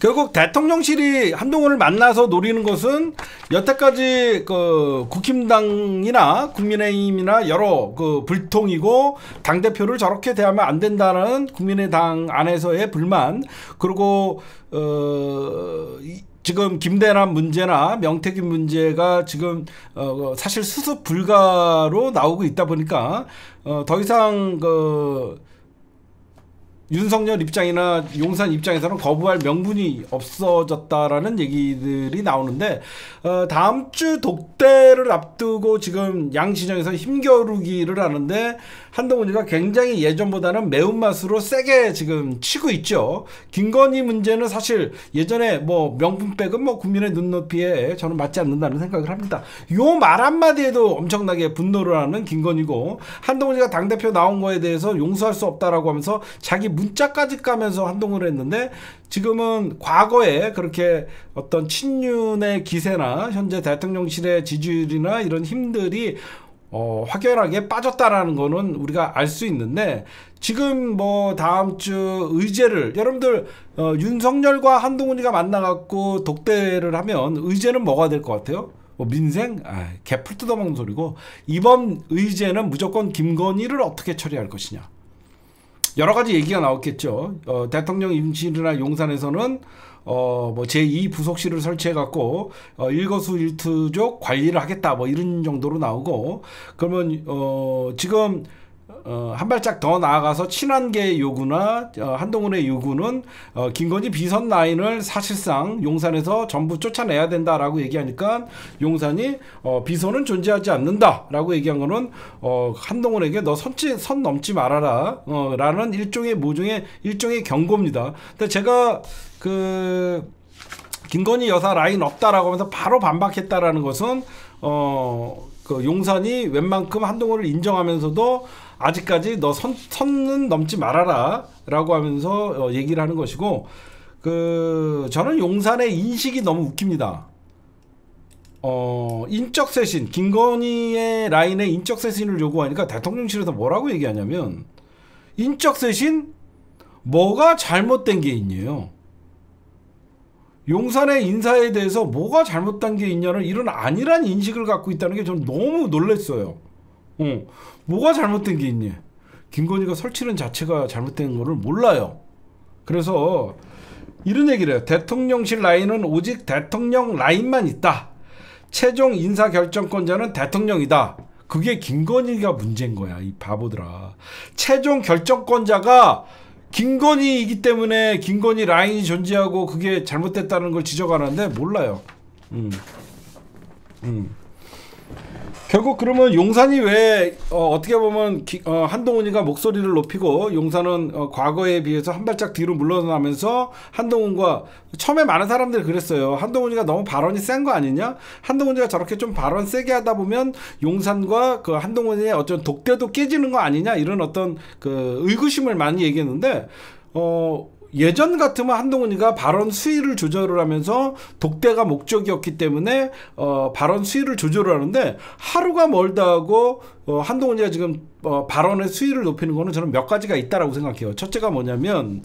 A: 결국 대통령실이 한동훈을 만나서 노리는 것은 여태까지 그 국힘당이나 국민의힘이나 여러 그 불통이고 당대표를 저렇게 대하면 안 된다는 국민의당 안에서의 불만, 그리고 지금 김대남 문제나 명태균 문제가 지금 사실 수습 불가로 나오고 있다 보니까 더 이상 그 윤석열 입장이나 용산 입장에서는 거부할 명분이 없어졌다라는 얘기들이 나오는데, 다음 주 독대를 앞두고 지금 양 진영에서 힘겨루기를 하는데 한동훈이가 굉장히 예전보다는 매운맛으로 세게 지금 치고 있죠. 김건희 문제는 사실 예전에 뭐 명분백은 뭐 국민의 눈높이에 저는 맞지 않는다는 생각을 합니다. 요 말 한마디에도 엄청나게 분노를 하는 김건희고, 한동훈이가 당대표 나온 거에 대해서 용서할 수 없다라고 하면서 자기 문자까지 까면서 한동훈을 했는데, 지금은 과거에 그렇게 어떤 친윤의 기세나 현재 대통령실의 지지율이나 이런 힘들이 확연하게 빠졌다라는 거는 우리가 알 수 있는데, 지금 뭐 다음 주 의제를 여러분들 윤석열과 한동훈이가 만나갖고 독대를 하면 의제는 뭐가 될 것 같아요? 민생? 개풀 뜯어먹는 소리고, 이번 의제는 무조건 김건희를 어떻게 처리할 것이냐, 여러 가지 얘기가 나왔겠죠. 대통령 임실이나 용산에서는 뭐 제2 부속실을 설치해 갖고 일거수일투족 관리를 하겠다, 뭐 이런 정도로 나오고, 그러면 지금 한 발짝 더 나아가서 친한계의 요구나 한동훈의 요구는 김건희 비선 라인을 사실상 용산에서 전부 쫓아내야 된다라고 얘기하니까, 용산이 비선은 존재하지 않는다라고 얘기한 거는 한동훈에게 너 선 넘지 말아라 라는 일종의 모종의 일종의 경고입니다. 근데 제가 그 김건희 여사 라인 없다라고 하면서 바로 반박했다라는 것은 그 용산이 웬만큼 한동훈을 인정하면서도 아직까지 너 선은 넘지 말아라 라고 하면서 얘기를 하는 것이고, 그 저는 용산의 인식이 너무 웃깁니다. 인적 쇄신, 김건희의 라인에 인적 쇄신을 요구하니까 대통령실에서 뭐라고 얘기하냐면, 인적 쇄신? 뭐가 잘못된 게 있냐요. 용산의 인사에 대해서 뭐가 잘못된 게 있냐는 이런 안일한 인식을 갖고 있다는 게 저는 너무 놀랐어요. 뭐가 잘못된 게 있니? 김건희가 설치는 자체가 잘못된 거를 몰라요. 그래서 이런 얘기를 해요. 대통령실 라인은 오직 대통령 라인만 있다. 최종 인사 결정권자는 대통령이다. 그게 김건희가 문제인 거야, 이 바보들아. 최종 결정권자가 김건희이기 때문에 김건희 라인이 존재하고 그게 잘못됐다는 걸 지적하는데 몰라요. 결국 그러면 용산이 왜 어떻게 보면 한동훈이가 목소리를 높이고 용산은 과거에 비해서 한 발짝 뒤로 물러나면서 한동훈과, 처음에 많은 사람들이 그랬어요. 한동훈이가 너무 발언이 센 거 아니냐? 한동훈이가 저렇게 좀 발언 세게 하다 보면 용산과 그 한동훈의 어떤 독대도 깨지는 거 아니냐? 이런 어떤 그 의구심을 많이 얘기했는데, 예전 같으면 한동훈이가 발언 수위를 조절을 하면서 독대가 목적이었기 때문에 발언 수위를 조절을 하는데, 하루가 멀다 하고 한동훈이가 지금 발언의 수위를 높이는 거는 저는 몇 가지가 있다라고 생각해요. 첫째가 뭐냐면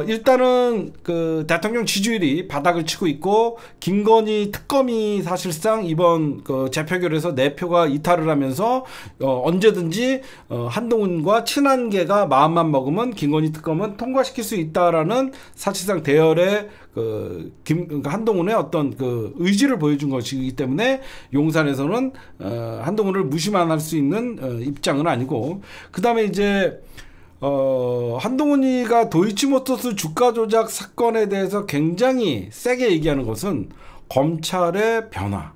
A: 일단은 그 대통령 지지율이 바닥을 치고 있고, 김건희 특검이 사실상 이번 그 재표결에서 4표가 이탈을 하면서 언제든지 한동훈과 친한계가 마음만 먹으면 김건희 특검은 통과시킬 수 있다라는 사실상 대열의 한동훈의 어떤 그 의지를 보여준 것이기 때문에 용산에서는 한동훈을 무시만 할 수 있는 입장은 아니고, 그 다음에 이제 한동훈이가 도이치모터스 주가 조작 사건에 대해서 굉장히 세게 얘기하는 것은 검찰의 변화.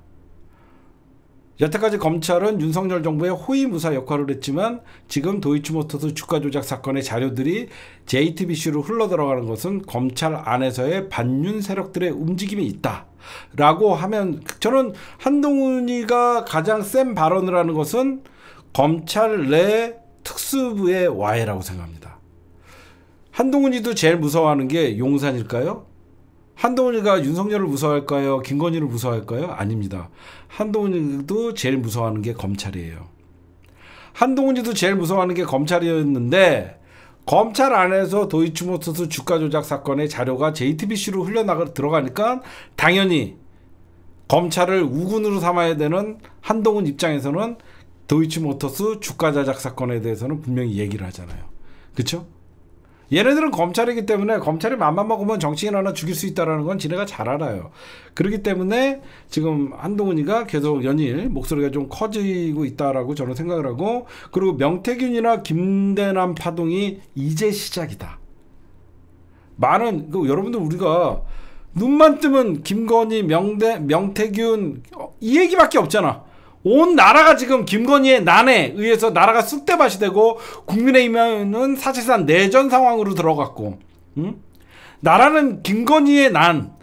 A: 여태까지 검찰은 윤석열 정부의 호위무사 역할을 했지만, 지금 도이치모터스 주가 조작 사건의 자료들이 JTBC로 흘러들어가는 것은 검찰 안에서의 반윤 세력들의 움직임이 있다 라고 하면, 저는 한동훈이가 가장 센 발언을 하는 것은 검찰 내 특수부의 와해라고 생각합니다. 한동훈이도 제일 무서워하는 게 용산일까요? 한동훈이가 윤석열을 무서워할까요? 김건희를 무서워할까요? 아닙니다. 한동훈이도 제일 무서워하는 게 검찰이에요. 한동훈이도 제일 무서워하는 게 검찰이었는데 검찰 안에서 도이치모터스 주가 조작 사건의 자료가 JTBC로 들어가니까 당연히 검찰을 우군으로 삼아야 되는 한동훈 입장에서는 도이치모터스 주가 조작 사건에 대해서는 분명히 얘기를 하잖아요. 그렇죠? 얘네들은 검찰이기 때문에 검찰이 맘만 먹으면 정치인 하나 죽일 수 있다는 건 지네가 잘 알아요. 그렇기 때문에 지금 한동훈이가 계속 연일 목소리가 좀 커지고 있다라고 저는 생각을 하고, 그리고 명태균이나 김대남 파동이 이제 시작이다. 많은 여러분들 우리가 눈만 뜨면 김건희, 명태균 이 얘기밖에 없잖아. 온 나라가 지금 김건희의 난에 의해서 나라가 쑥대밭이 되고 국민의힘은 사실상 내전 상황으로 들어갔고, 나라는 김건희의 난,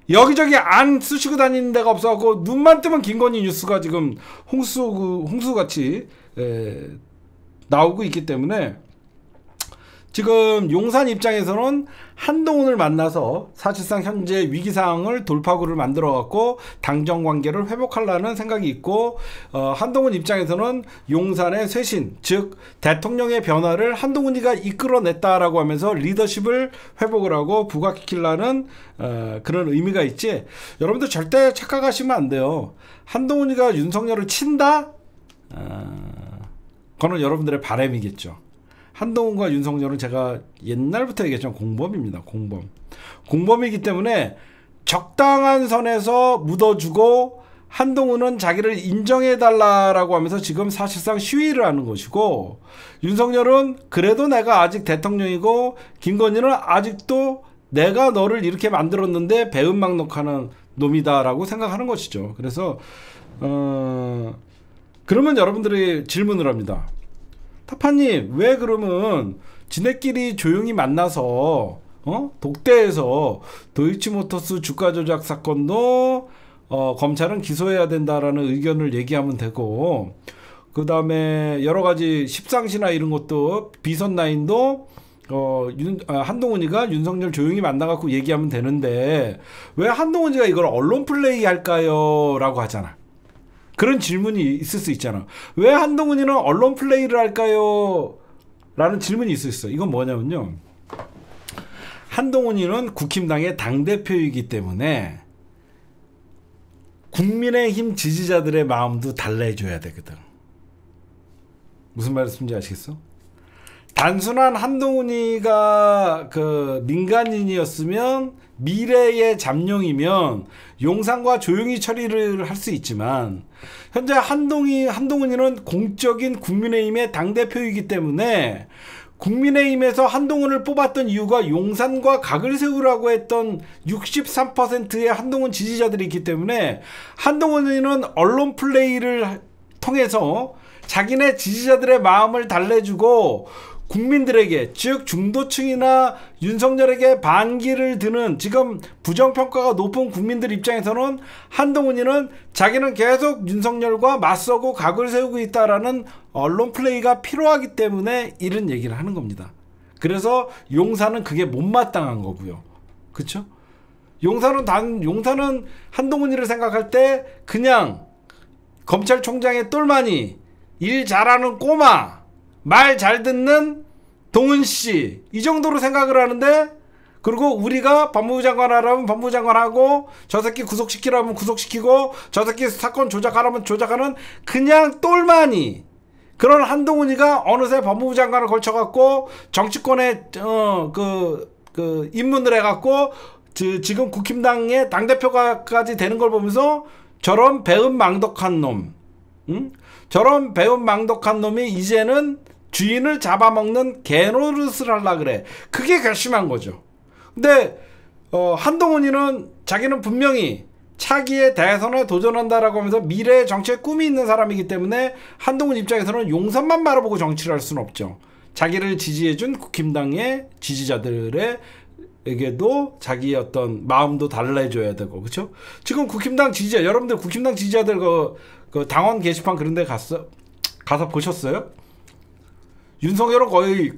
A: 여기저기 안 쑤시고 다니는 데가 없어갖고 눈만 뜨면 김건희 뉴스가 지금 홍수같이 나오고 있기 때문에 지금 용산 입장에서는 한동훈을 만나서 사실상 현재 위기상황을 돌파구를 만들어갖고 당정관계를 회복하려는 생각이 있고, 한동훈 입장에서는 용산의 쇄신, 즉 대통령의 변화를 한동훈이가 이끌어냈다라고 하면서 리더십을 회복을 하고 부각시키려는 그런 의미가 있지. 여러분들 절대 착각하시면 안 돼요. 한동훈이가 윤석열을 친다? 그거는 여러분들의 바람이겠죠. 한동훈과 윤석열은 제가 옛날부터 얘기했지만 공범입니다. 공범이기 때문에 적당한 선에서 묻어주고, 한동훈은 자기를 인정해달라라고 하면서 지금 사실상 시위를 하는 것이고, 윤석열은 그래도 내가 아직 대통령이고, 김건희는 아직도 내가 너를 이렇게 만들었는데 배은망덕하는 놈이다라고 생각하는 것이죠. 그래서 그러면 여러분들이 질문을 합니다. 타파님, 왜 그러면 지네끼리 조용히 만나서 독대에서 도이치모터스 주가 조작 사건도 검찰은 기소해야 된다라는 의견을 얘기하면 되고, 그 다음에 여러 가지 십상시나 이런 것도 비선 라인도 한동훈이가 윤석열 조용히 만나갖고 얘기하면 되는데 왜 한동훈이가 이걸 언론 플레이 할까요? 라고 하잖아. 그런 질문이 있을 수 있잖아. 왜 한동훈이는 언론 플레이를 할까요? 라는 질문이 있을 수 있어. 이건 뭐냐면요, 한동훈이는 국힘당의 당대표이기 때문에 국민의힘 지지자들의 마음도 달래줘야 되거든. 무슨 말씀인지 아시겠어? 단순한 한동훈이가 민간인이었으면, 미래의 잠룡이면 용산과 조용히 처리를 할 수 있지만, 현재 한동훈이는 공적인 국민의힘의 당대표이기 때문에 국민의힘에서 한동훈을 뽑았던 이유가 용산과 각을 세우라고 했던 63%의 한동훈 지지자들이 있기 때문에, 한동훈이는 언론 플레이를 통해서 자기네 지지자들의 마음을 달래주고 국민들에게, 즉 중도층이나 윤석열에게 반기를 드는 지금 부정평가가 높은 국민들 입장에서는 한동훈이는 자기는 계속 윤석열과 맞서고 각을 세우고 있다라는 언론 플레이가 필요하기 때문에 이런 얘기를 하는 겁니다. 그래서 용산은 그게 못마땅한 거고요. 그렇죠? 용산은 한동훈이를 생각할 때 그냥 검찰총장의 똘마니, 일 잘하는 꼬마, 말 잘 듣는 동훈씨, 이 정도로 생각을 하는데, 그리고 우리가 법무부 장관 하라면 법무부 장관 하고, 저 새끼 구속시키라면 구속시키고, 저 새끼 사건 조작하라면 조작하는 그냥 똘마니, 그런 한동훈이가 어느새 법무부 장관을 걸쳐갖고 정치권에 입문을 해갖고 지금 국힘당의 당대표가까지 되는 걸 보면서 저런 배은망덕한 놈, 저런 배은망덕한 놈이 이제는 주인을 잡아먹는 개노릇을 하려 그래. 그게 결심한 거죠. 근데 한동훈이는 자기는 분명히 차기의 대선에 도전한다라고 하면서 미래의 정치에 꿈이 있는 사람이기 때문에 한동훈 입장에서는 용산만 바라보고 정치를 할 수는 없죠. 자기를 지지해준 국힘당의 지지자들에게도 자기의 어떤 마음도 달래줘야 되고, 그렇죠? 지금 국힘당 지지자, 여러분들 국힘당 지지자들 그 당원 게시판 그런 데 가서 보셨어요? 윤석열은 거의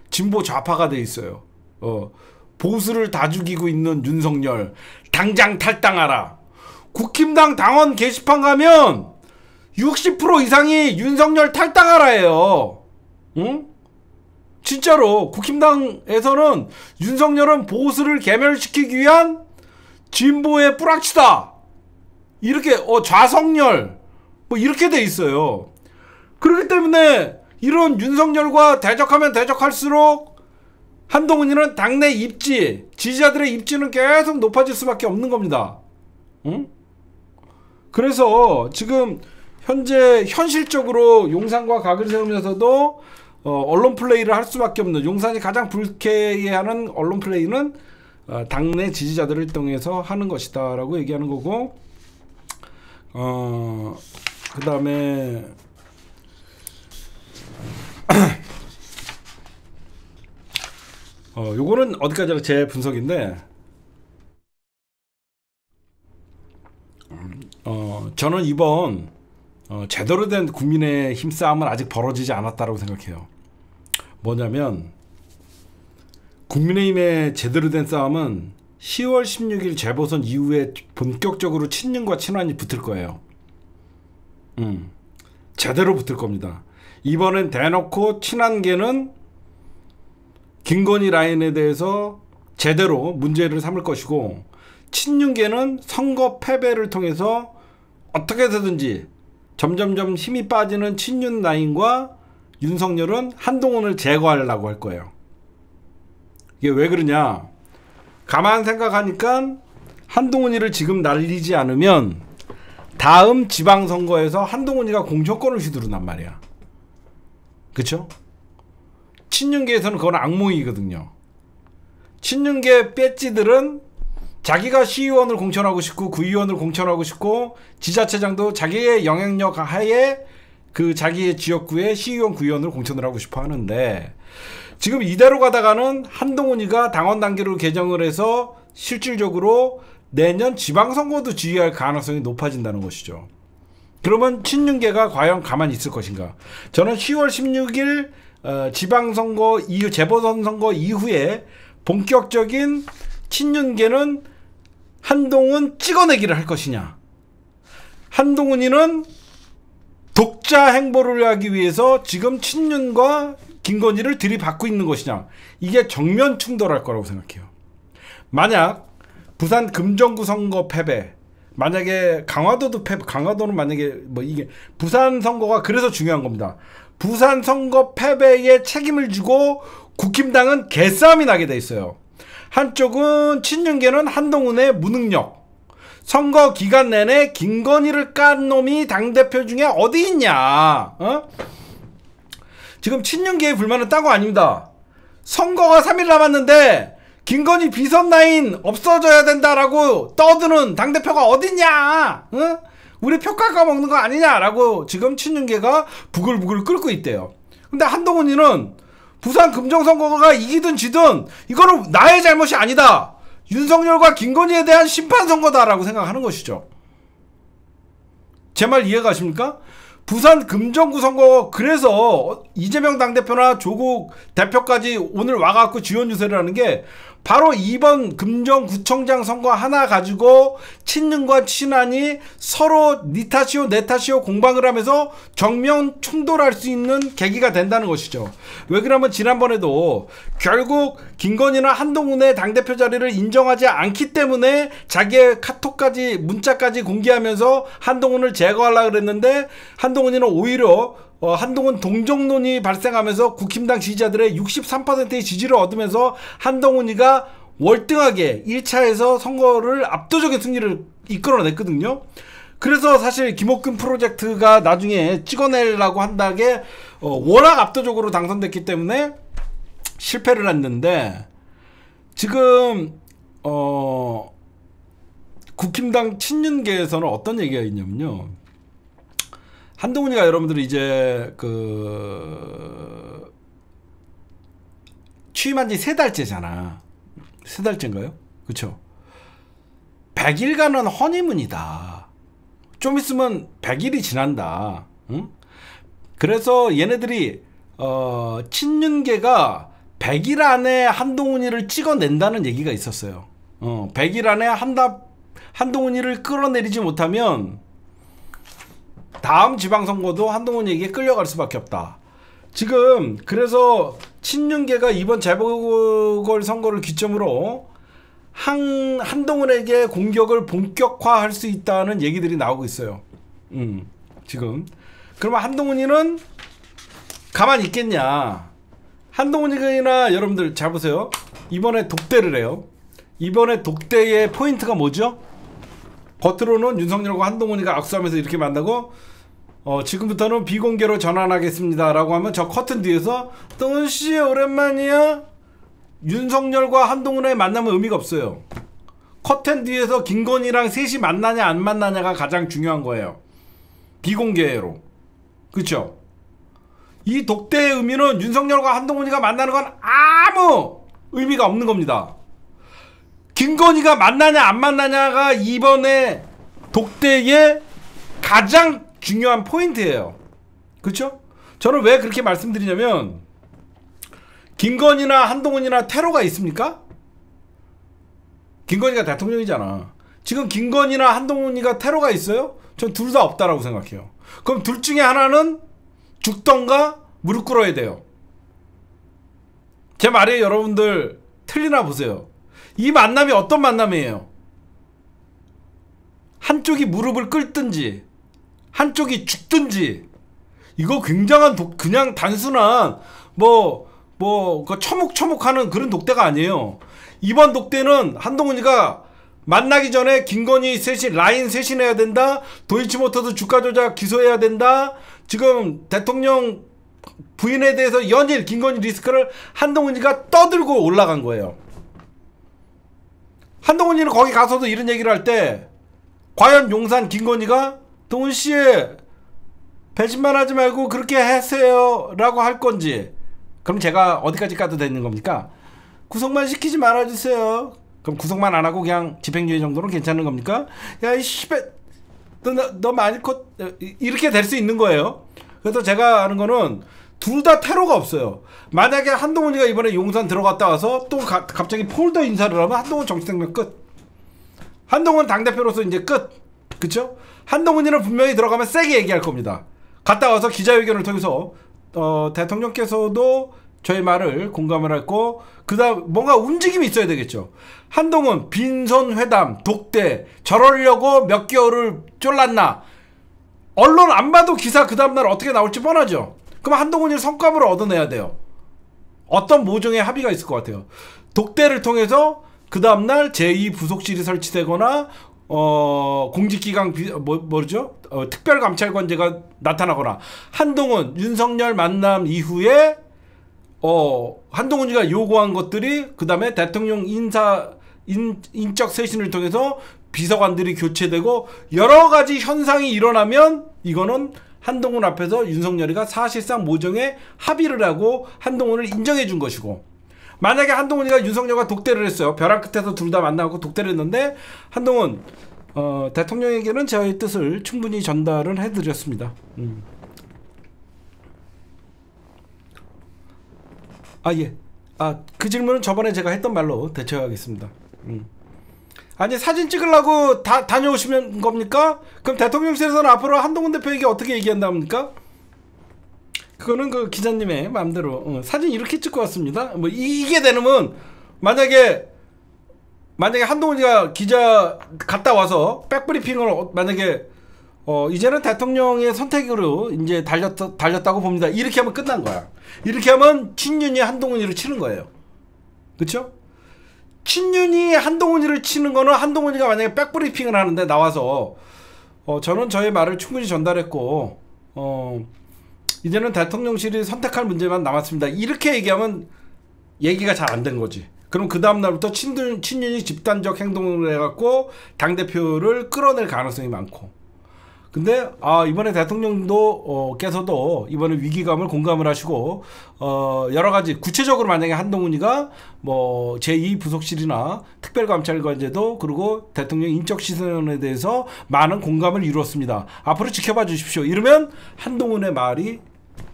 A: 진보 좌파가 돼 있어요. 보수를 다 죽이고 있는 윤석열 당장 탈당하라. 국힘당 당원 게시판 가면 60% 이상이 윤석열 탈당하라예요. 응? 진짜로 국힘당에서는 윤석열은 보수를 괴멸시키기 위한 진보의 뿌락치다. 이렇게 좌석열 뭐 이렇게 돼 있어요. 그렇기 때문에 이런 윤석열과 대적하면 대적할수록 한동훈이는 당내 입지, 지지자들의 입지는 계속 높아질 수밖에 없는 겁니다. 응? 그래서 지금 현재 현실적으로 용산과 각을 세우면서도 언론 플레이를 할 수밖에 없는, 용산이 가장 불쾌해하는 언론 플레이는 당내 지지자들을 통해서 하는 것이다 라고 얘기하는 거고, 그 다음에 요거는 어디까지나 제 분석인데, 저는 이번 제대로 된 국민의힘 싸움은 아직 벌어지지 않았다고 생각해요. 뭐냐면 국민의힘의 제대로 된 싸움은 10월 16일 재보선 이후에 본격적으로 친윤과 친환이 붙을 거예요. 제대로 붙을 겁니다. 이번엔 대놓고 친한계는 김건희 라인에 대해서 제대로 문제를 삼을 것이고, 친윤계는 선거 패배를 통해서 어떻게 해서든지 점점점 힘이 빠지는 친윤 라인과 윤석열은 한동훈을 제거하려고 할 거예요. 이게 왜 그러냐, 가만 생각하니까 한동훈이를 지금 날리지 않으면 다음 지방선거에서 한동훈이가 공천권을 휘두른단 말이야. 그쵸? 친윤계에서는 그건 악몽이거든요. 친윤계 배지들은 자기가 시의원을 공천하고 싶고 구의원을 공천하고 싶고 지자체장도 자기의 영향력 하에 그 자기의 지역구에 시의원 구의원을 공천을 하고 싶어 하는데, 지금 이대로 가다가는 한동훈이가 당원 단계로 개정을 해서 실질적으로 내년 지방선거도 지휘할 가능성이 높아진다는 것이죠. 그러면 친윤계가 과연 가만히 있을 것인가? 저는 10월 16일 지방선거 이후, 재보선 선거 이후에 본격적인 친윤계는 한동훈 찍어내기를 할 것이냐, 한동훈이는 독자 행보를 하기 위해서 지금 친윤과 김건희를 들이받고 있는 것이냐, 이게 정면 충돌할 거라고 생각해요. 만약 부산 금정구 선거 패배, 만약에 강화도도 패배, 강화도는 만약에 뭐 이게 부산 선거가 그래서 중요한 겁니다. 부산 선거 패배에 책임을 지고 국힘당은 개싸움이 나게 돼 있어요. 한쪽은 친윤계는 한동훈의 무능력, 선거 기간 내내 김건희를 깐 놈이 당대표 중에 어디 있냐, 지금 친윤계의 불만은 딴 거 아닙니다. 선거가 3일 남았는데 김건희 비선 라인 없어져야 된다라고 떠드는 당대표가 어딨냐, 우리 표 깎아먹는 거 아니냐라고 지금 친윤계가 부글부글 끓고 있대요. 근데 한동훈이는 부산 금정선거가 이기든 지든 이거는 나의 잘못이 아니다, 윤석열과 김건희에 대한 심판선거다라고 생각하는 것이죠. 제 말 이해가십니까? 부산 금정구 선거, 그래서 이재명 당대표나 조국 대표까지 오늘 와갖고 지원 유세를 하는 게 바로 이번 금정구청장 선거 하나 가지고 친윤과 친한이 서로 니 탓이오 내 탓이오 공방을 하면서 정면 충돌할 수 있는 계기가 된다는 것이죠. 왜 그러면 지난번에도 결국 김건희나 한동훈의 당대표 자리를 인정하지 않기 때문에 자기의 카톡까지 문자까지 공개하면서 한동훈을 제거하려고 그랬는데, 한동훈이는 오히려 한동훈 동정론이 발생하면서 국힘당 지지자들의 63%의 지지를 얻으면서 한동훈이가 월등하게 1차에서 선거를 압도적인 승리를 이끌어냈거든요. 그래서 사실 김옥근 프로젝트가 나중에 찍어내려고 한다게 워낙 압도적으로 당선됐기 때문에 실패를 했는데, 지금 국힘당 친윤계에서는 어떤 얘기가 있냐면요, 한동훈이가 여러분들이 이제 취임한 지 3달째잖아. 3달째인가요? 그쵸? 100일간은 허니문이다. 좀 있으면 100일이 지난다. 응? 그래서 얘네들이 친윤계가 100일 안에 한동훈이를 찍어낸다는 얘기가 있었어요. 100일 안에 한동훈이를 끌어내리지 못하면 다음 지방선거도 한동훈에게 끌려갈 수밖에 없다. 지금 그래서 친윤계가 이번 재보궐선거를 기점으로 한동훈에게 공격을 본격화할 수 있다는 얘기들이 나오고 있어요. 지금 그러면 한동훈이는 가만히 있겠냐. 한동훈이나 여러분들 잘 보세요. 이번에 독대를 해요. 이번에 독대의 포인트가 뭐죠? 겉으로는 윤석열과 한동훈이가 악수하면서 이렇게 만나고 지금부터는 비공개로 전환하겠습니다 라고 하면 저 커튼 뒤에서 동훈씨 오랜만이야. 윤석열과 한동훈의 만남은 의미가 없어요. 커튼 뒤에서 김건희랑 셋이 만나냐 안 만나냐가 가장 중요한 거예요. 비공개로. 그쵸? 이 독대의 의미는 윤석열과 한동훈이가 만나는 건 아무 의미가 없는 겁니다. 김건희가 만나냐 안 만나냐가 이번에 독대의 가장 중요한 포인트예요. 그렇죠? 저는 왜 그렇게 말씀드리냐면 김건희나 한동훈이나 테러가 있습니까? 김건희가 대통령이잖아. 지금 김건희나 한동훈이가 테러가 있어요? 전 둘 다 없다라고 생각해요. 그럼 둘 중에 하나는 죽던가 무릎 꿇어야 돼요. 제 말에 여러분들 틀리나 보세요. 이 만남이 어떤 만남이에요? 한쪽이 무릎을 꿇든지 한쪽이 죽든지. 이거 굉장한 그냥 단순한 그 처묵처묵하는 그런 독대가 아니에요. 이번 독대는 한동훈이가 만나기 전에 김건희 셋이 라인 쇄신해야 된다. 도이치모터스 주가 조작 기소해야 된다. 지금 대통령 부인에 대해서 연일 김건희 리스크를 한동훈이가 떠들고 올라간 거예요. 한동훈이는 거기 가서도 이런 얘기를 할 때 과연 용산 김건희가 동훈씨 배신만 하지 말고 그렇게 하세요 라고 할 건지. 그럼 제가 어디까지 가도 되는 겁니까? 구속만 시키지 말아주세요. 그럼 구속만 안 하고 그냥 집행유예 정도는 괜찮은 겁니까? 야 이 씨발 너 많이 이렇게 될 수 있는 거예요. 그래서 제가 아는 거는 둘 다 테러가 없어요. 만약에 한동훈이가 이번에 용산 들어갔다 와서 또 갑자기 폴더 인사를 하면 한동훈 정치생명 끝. 한동훈 당대표로서 이제 끝. 그쵸? 한동훈이는 분명히 들어가면 세게 얘기할 겁니다. 갔다 와서 기자회견을 통해서 대통령께서도 저의 말을 공감을 했고 그다음 뭔가 움직임이 있어야 되겠죠. 한동훈 빈손 회담 독대 저러려고 몇 개월을 쫄랐나. 언론 안 봐도 기사 그 다음날 어떻게 나올지 뻔하죠. 그럼 한동훈이 성과물을 얻어내야 돼요. 어떤 모종의 합의가 있을 것 같아요. 독대를 통해서 그 다음날 제2부속실이 설치되거나 공직기강 뭐죠? 특별감찰관제가 나타나거나 한동훈 윤석열 만남 이후에 한동훈이가 요구한 것들이 그 다음에 대통령 인적 쇄신을 통해서 비서관들이 교체되고 여러가지 현상이 일어나면 이거는 한동훈 앞에서 윤석열이가 사실상 모종의 합의를 하고 한동훈을 인정해 준 것이고, 만약에 한동훈이가 윤석열과 독대를 했어요. 벼랑 끝에서 둘 다 만나고 독대를 했는데 한동훈 대통령에게는 저의 뜻을 충분히 전달을 해드렸습니다. 예. 그 질문은 저번에 제가 했던 말로 대처하겠습니다. 아니 사진 찍으려고 다녀오시면 겁니까? 그럼 대통령실에서는 앞으로 한동훈 대표에게 어떻게 얘기한답니까? 그거는 그 기자님의 마음대로 사진 이렇게 찍고 왔습니다. 뭐 이게 되면 만약에 한동훈이가 기자 갔다 와서 백브리핑을 만약에 이제는 대통령의 선택으로 이제 달렸다고 봅니다. 이렇게 하면 끝난 거야. 이렇게 하면 친윤이 한동훈이를 치는 거예요. 그쵸? 친윤이 한동훈이를 치는 거는 한동훈이가 만약에 백브리핑을 하는데 나와서 저는 저의 말을 충분히 전달했고 이제는 대통령실이 선택할 문제만 남았습니다. 이렇게 얘기하면 얘기가 잘 안 된 거지. 그럼 그 다음날부터 친윤이 집단적 행동을 해갖고 당대표를 끌어낼 가능성이 많고, 근데 이번에 대통령도 께서도 이번에 위기감을 공감을 하시고 여러가지 구체적으로 만약에 한동훈이가 뭐 제2부속실이나 특별감찰관제도 그리고 대통령 인적시선에 대해서 많은 공감을 이루었습니다. 앞으로 지켜봐 주십시오. 이러면 한동훈의 말이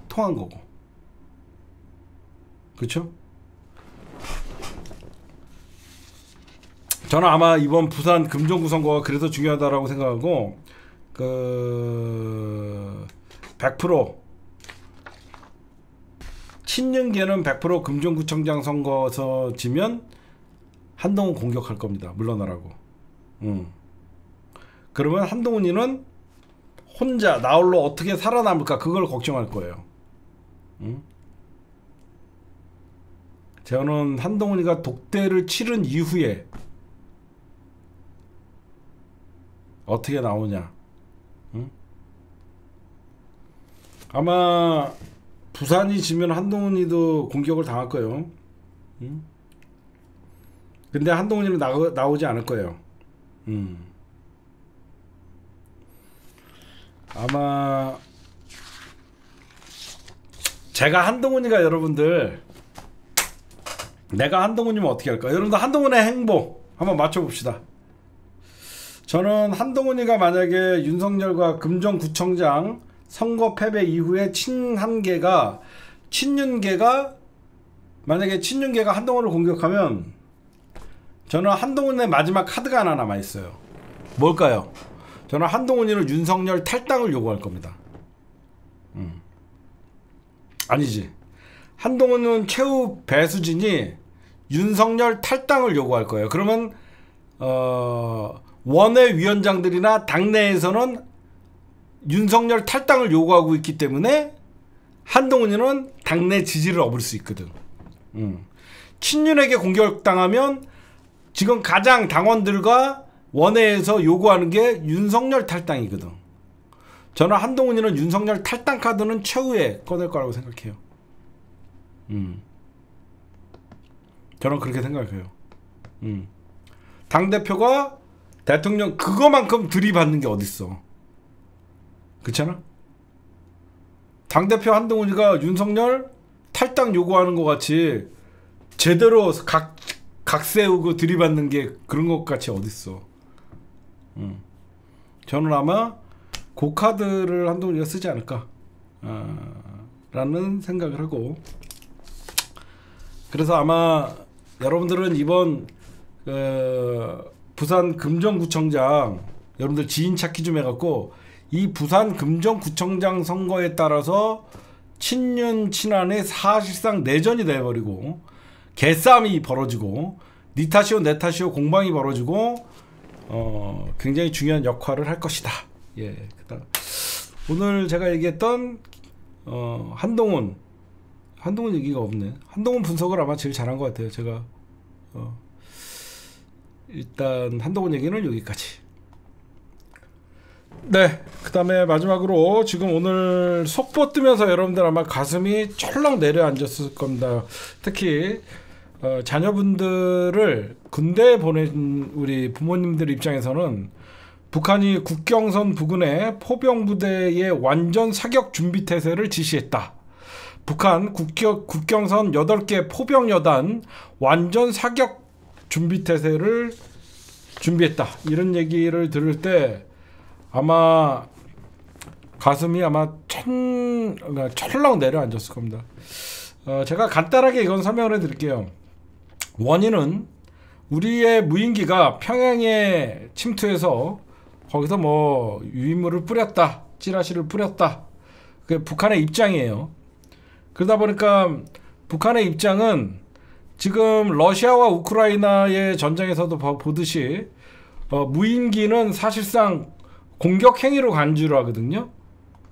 A: 통한 거고. 그렇죠? 저는 아마 이번 부산 금정구 선거가 그래서 중요하다라고 생각하고 100% 친윤계는 100% 금정구청장 선거에서 지면 한동훈 공격할 겁니다. 물러나라고. 그러면 한동훈이는 혼자 나홀로 어떻게 살아남을까 그걸 걱정할 거예요. 저는 한동훈이가 독대를 치른 이후에 어떻게 나오냐. 아마 부산이 지면 한동훈이도 공격을 당할 거예요. 근데 한동훈이는 나오지 않을 거예요. 아마 제가 한동훈이가 여러분들 내가 한동훈이면 어떻게 할까? 여러분들 한동훈의 행보 한번 맞춰봅시다. 저는 한동훈이가 만약에 윤석열과 금정구청장 선거 패배 이후에 친윤계가 만약에 친윤계가 한동훈을 공격하면 저는 한동훈의 마지막 카드가 하나 남아있어요. 뭘까요? 저는 한동훈이를 윤석열 탈당을 요구할 겁니다. 아니지. 한동훈은 최후 배수진이 윤석열 탈당을 요구할 거예요. 그러면 원외위원장들이나 당내에서는 윤석열 탈당을 요구하고 있기 때문에 한동훈이는 당내 지지를 얻을 수 있거든. 친윤에게 공격당하면 지금 가장 당원들과 원외에서 요구하는 게 윤석열 탈당이거든. 저는 한동훈이는 윤석열 탈당 카드는 최후에 꺼낼 거라고 생각해요. 저는 그렇게 생각해요. 당대표가 대통령 그거만큼 들이받는 게 어딨어. 그렇잖아? 당대표 한동훈이가 윤석열 탈당 요구하는 것 같이 제대로 각 세우고 들이받는 게 그런 것 같이 어딨어. 저는 아마 그 카드를 한동훈이가 쓰지 않을까 라는 생각을 하고, 그래서 아마 여러분들은 이번 부산 금정구청장 여러분들 지인 찾기 좀 해갖고 이 부산 금정구청장 선거에 따라서 친윤 친한의 사실상 내전이 돼버리고 개싸움이 벌어지고 니 탓이오 내 탓이오 공방이 벌어지고 굉장히 중요한 역할을 할 것이다. 예, 그다음 오늘 제가 얘기했던 한동훈 얘기가 없네. 한동훈 분석을 아마 제일 잘한 것 같아요. 제가 일단 한동훈 얘기는 여기까지. 네, 그 다음에 마지막으로 지금 오늘 속보 뜨면서 여러분들 아마 가슴이 철렁 내려앉았을 겁니다. 특히 자녀분들을 군대에 보낸 우리 부모님들 입장에서는 북한이 국경선 부근에 포병부대의 완전 사격 준비 태세를 지시했다. 북한 국경선 8개 포병여단 완전 사격 준비 태세를 준비했다. 이런 얘기를 들을 때 아마 가슴이 아마 철렁 내려앉았을 겁니다. 제가 간단하게 이건 설명을 해드릴게요. 원인은 우리의 무인기가 평양에 침투해서 거기서 뭐 유인물을 뿌렸다, 찌라시를 뿌렸다. 그게 북한의 입장이에요. 그러다 보니까 북한의 입장은 지금 러시아와 우크라이나의 전쟁에서도 보듯이 무인기는 사실상 공격 행위로 간주를 하거든요.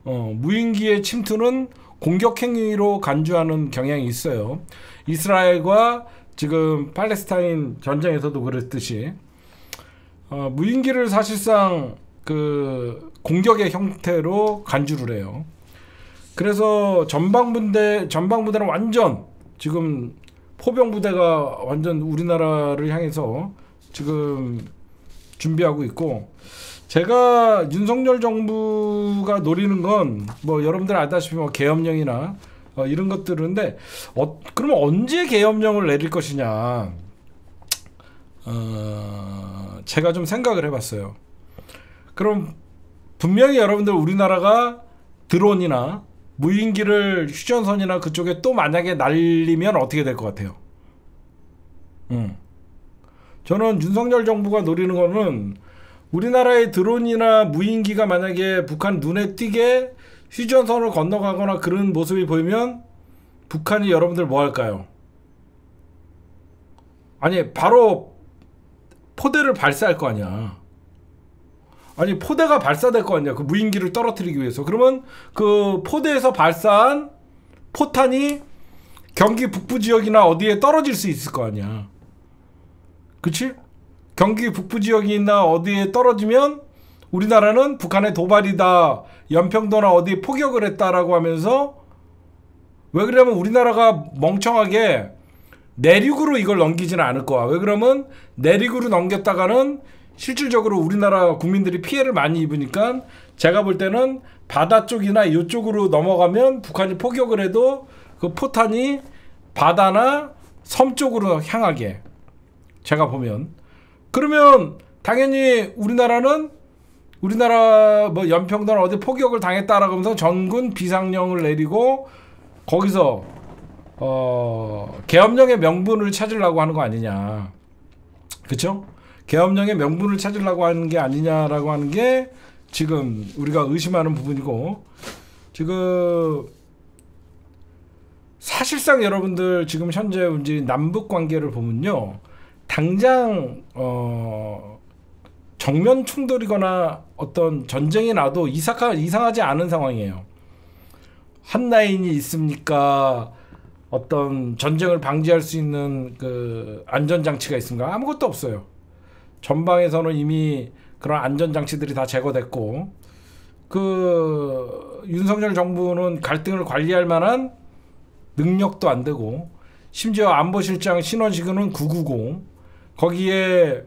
A: 무인기의 침투는 공격 행위로 간주하는 경향이 있어요. 이스라엘과 지금 팔레스타인 전쟁에서도 그랬듯이 무인기를 사실상 그 공격의 형태로 간주를 해요. 그래서 전방부대는 완전 지금 포병부대가 완전 우리나라를 향해서 지금 준비하고 있고, 제가 윤석열 정부가 노리는 건 뭐 여러분들 알다시피 뭐 계엄령이나 이런 것들인데 그러면 언제 계엄령을 내릴 것이냐, 제가 좀 생각을 해봤어요. 그럼 분명히 여러분들 우리나라가 드론이나 무인기를 휴전선이나 그쪽에 또 만약에 날리면 어떻게 될 것 같아요? 저는 윤석열 정부가 노리는 거는 우리나라의 드론이나 무인기가 만약에 북한 눈에 띄게 휴전선을 건너가거나 그런 모습이 보이면 북한이 여러분들 뭐 할까요? 아니 바로 포대를 발사할 거 아니야. 아니 포대가 발사될 거 아니야. 그 무인기를 떨어뜨리기 위해서. 그러면 그 포대에서 발사한 포탄이 경기 북부 지역이나 어디에 떨어질 수 있을 거 아니야. 그치? 경기 북부 지역이나 어디에 떨어지면 우리나라는 북한의 도발이다, 연평도나 어디에 포격을 했다라고 하면서, 왜 그러냐면 우리나라가 멍청하게 내륙으로 이걸 넘기지는 않을 거야. 왜 그러면 내륙으로 넘겼다가는 실질적으로 우리나라 국민들이 피해를 많이 입으니까, 제가 볼 때는 바다 쪽이나 이쪽으로 넘어가면 북한이 포격을 해도 그 포탄이 바다나 섬 쪽으로 향하게, 제가 보면. 그러면 당연히 우리나라 뭐 연평도나 어디 포격을 당했다라고 하면서 전군 비상령을 내리고 거기서 계엄령의 명분을 찾으려고 하는 거 아니냐. 그쵸? 계엄령의 명분을 찾으려고 하는 게 아니냐라고 하는 게 지금 우리가 의심하는 부분이고, 지금 사실상 여러분들 지금 현재 문제 남북 관계를 보면요, 당장 정면 충돌이거나 어떤 전쟁이 나도 이상하지 않은 상황이에요. 한라인이 있습니까? 어떤 전쟁을 방지할 수 있는 그 안전장치가 있습니까? 아무것도 없어요. 전방에서는 이미 그런 안전장치들이 다 제거됐고, 그 윤석열 정부는 갈등을 관리할 만한 능력도 안 되고, 심지어 안보실장 신원식은 990, 거기에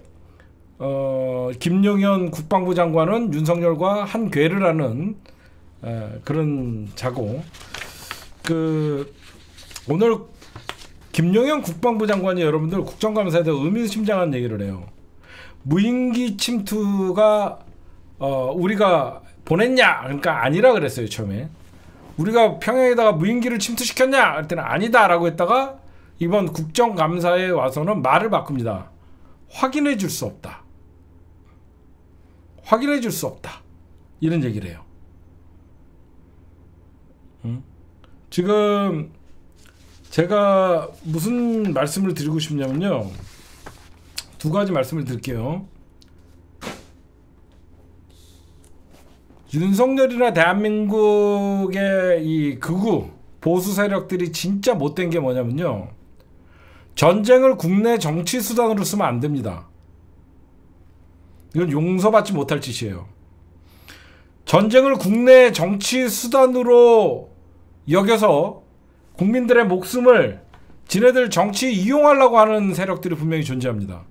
A: 김용현 국방부 장관은 윤석열과 한 궤를 하는 그런 자고, 그 오늘 김용현 국방부 장관이 여러분들 국정감사에 대해 의미심장한 얘기를 해요. 무인기 침투가 우리가 보냈냐? 그러니까 아니라 그랬어요. 처음에 우리가 평양에다가 무인기를 침투시켰냐? 그랬더니 아니다라고 했다가 이번 국정감사에 와서는 말을 바꿉니다. 확인해 줄 수 없다. 확인해 줄 수 없다. 이런 얘기를 해요. 지금 제가 무슨 말씀을 드리고 싶냐면요, 두 가지 말씀을 드릴게요. 윤석열이나 대한민국의 이 극우 보수 세력들이 진짜 못된 게 뭐냐면요, 전쟁을 국내 정치 수단으로 쓰면 안 됩니다. 이건 용서받지 못할 짓이에요. 전쟁을 국내 정치 수단으로 여겨서 국민들의 목숨을 지네들 정치 이용하려고 하는 세력들이 분명히 존재합니다.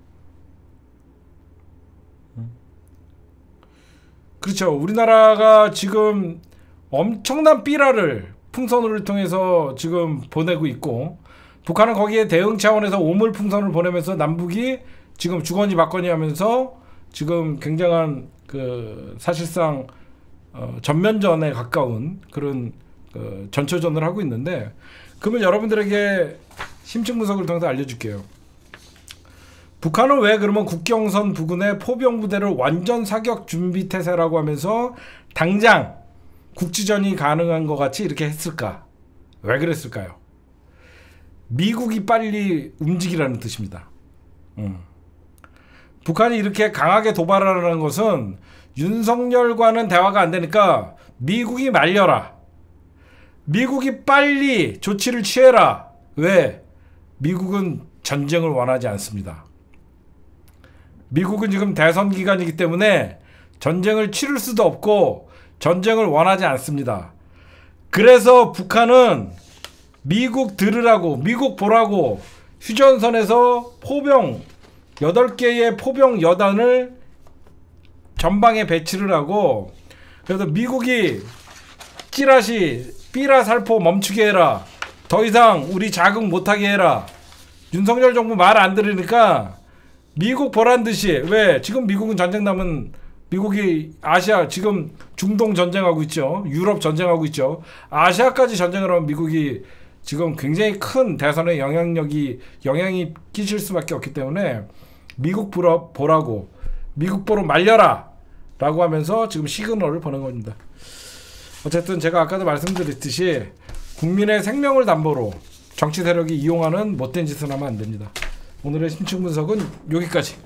A: 그렇죠. 우리나라가 지금 엄청난 삐라를 풍선을 통해서 지금 보내고 있고, 북한은 거기에 대응 차원에서 오물 풍선을 보내면서 남북이 지금 주거니 받거니 하면서 지금 굉장한 그 사실상 전면전에 가까운 그런 전초전을 하고 있는데, 그러면 여러분들에게 심층 분석을 통해서 알려줄게요. 북한은 왜 그러면 국경선 부근의 포병 부대를 완전 사격 준비 태세라고 하면서 당장 국지전이 가능한 것 같이 이렇게 했을까? 왜 그랬을까요? 미국이 빨리 움직이라는 뜻입니다. 북한이 이렇게 강하게 도발하라는 것은 윤석열과는 대화가 안 되니까 미국이 말려라. 미국이 빨리 조치를 취해라. 왜? 미국은 전쟁을 원하지 않습니다. 미국은 지금 대선 기간이기 때문에 전쟁을 치를 수도 없고 전쟁을 원하지 않습니다. 그래서 북한은 미국 들으라고, 미국 보라고 휴전선에서 포병 8개의 포병 여단을 전방에 배치를 하고, 그래서 미국이 찌라시 삐라 살포 멈추게 해라. 더 이상 우리 자극 못하게 해라. 윤석열 정부 말 안 들으니까 미국 보란 듯이, 왜? 지금 미국은 전쟁 나면 미국이 아시아, 지금 중동 전쟁하고 있죠. 유럽 전쟁하고 있죠. 아시아까지 전쟁을 하면 미국이 지금 굉장히 큰 대선에 영향이 끼칠 수밖에 없기 때문에 미국 보라고 미국 보러 말려라 라고 하면서 지금 시그널을 보낸 겁니다. 어쨌든 제가 아까도 말씀드렸듯이 국민의 생명을 담보로 정치 세력이 이용하는 못된 짓을 하면 안 됩니다. 오늘의 심층 분석은 여기까지.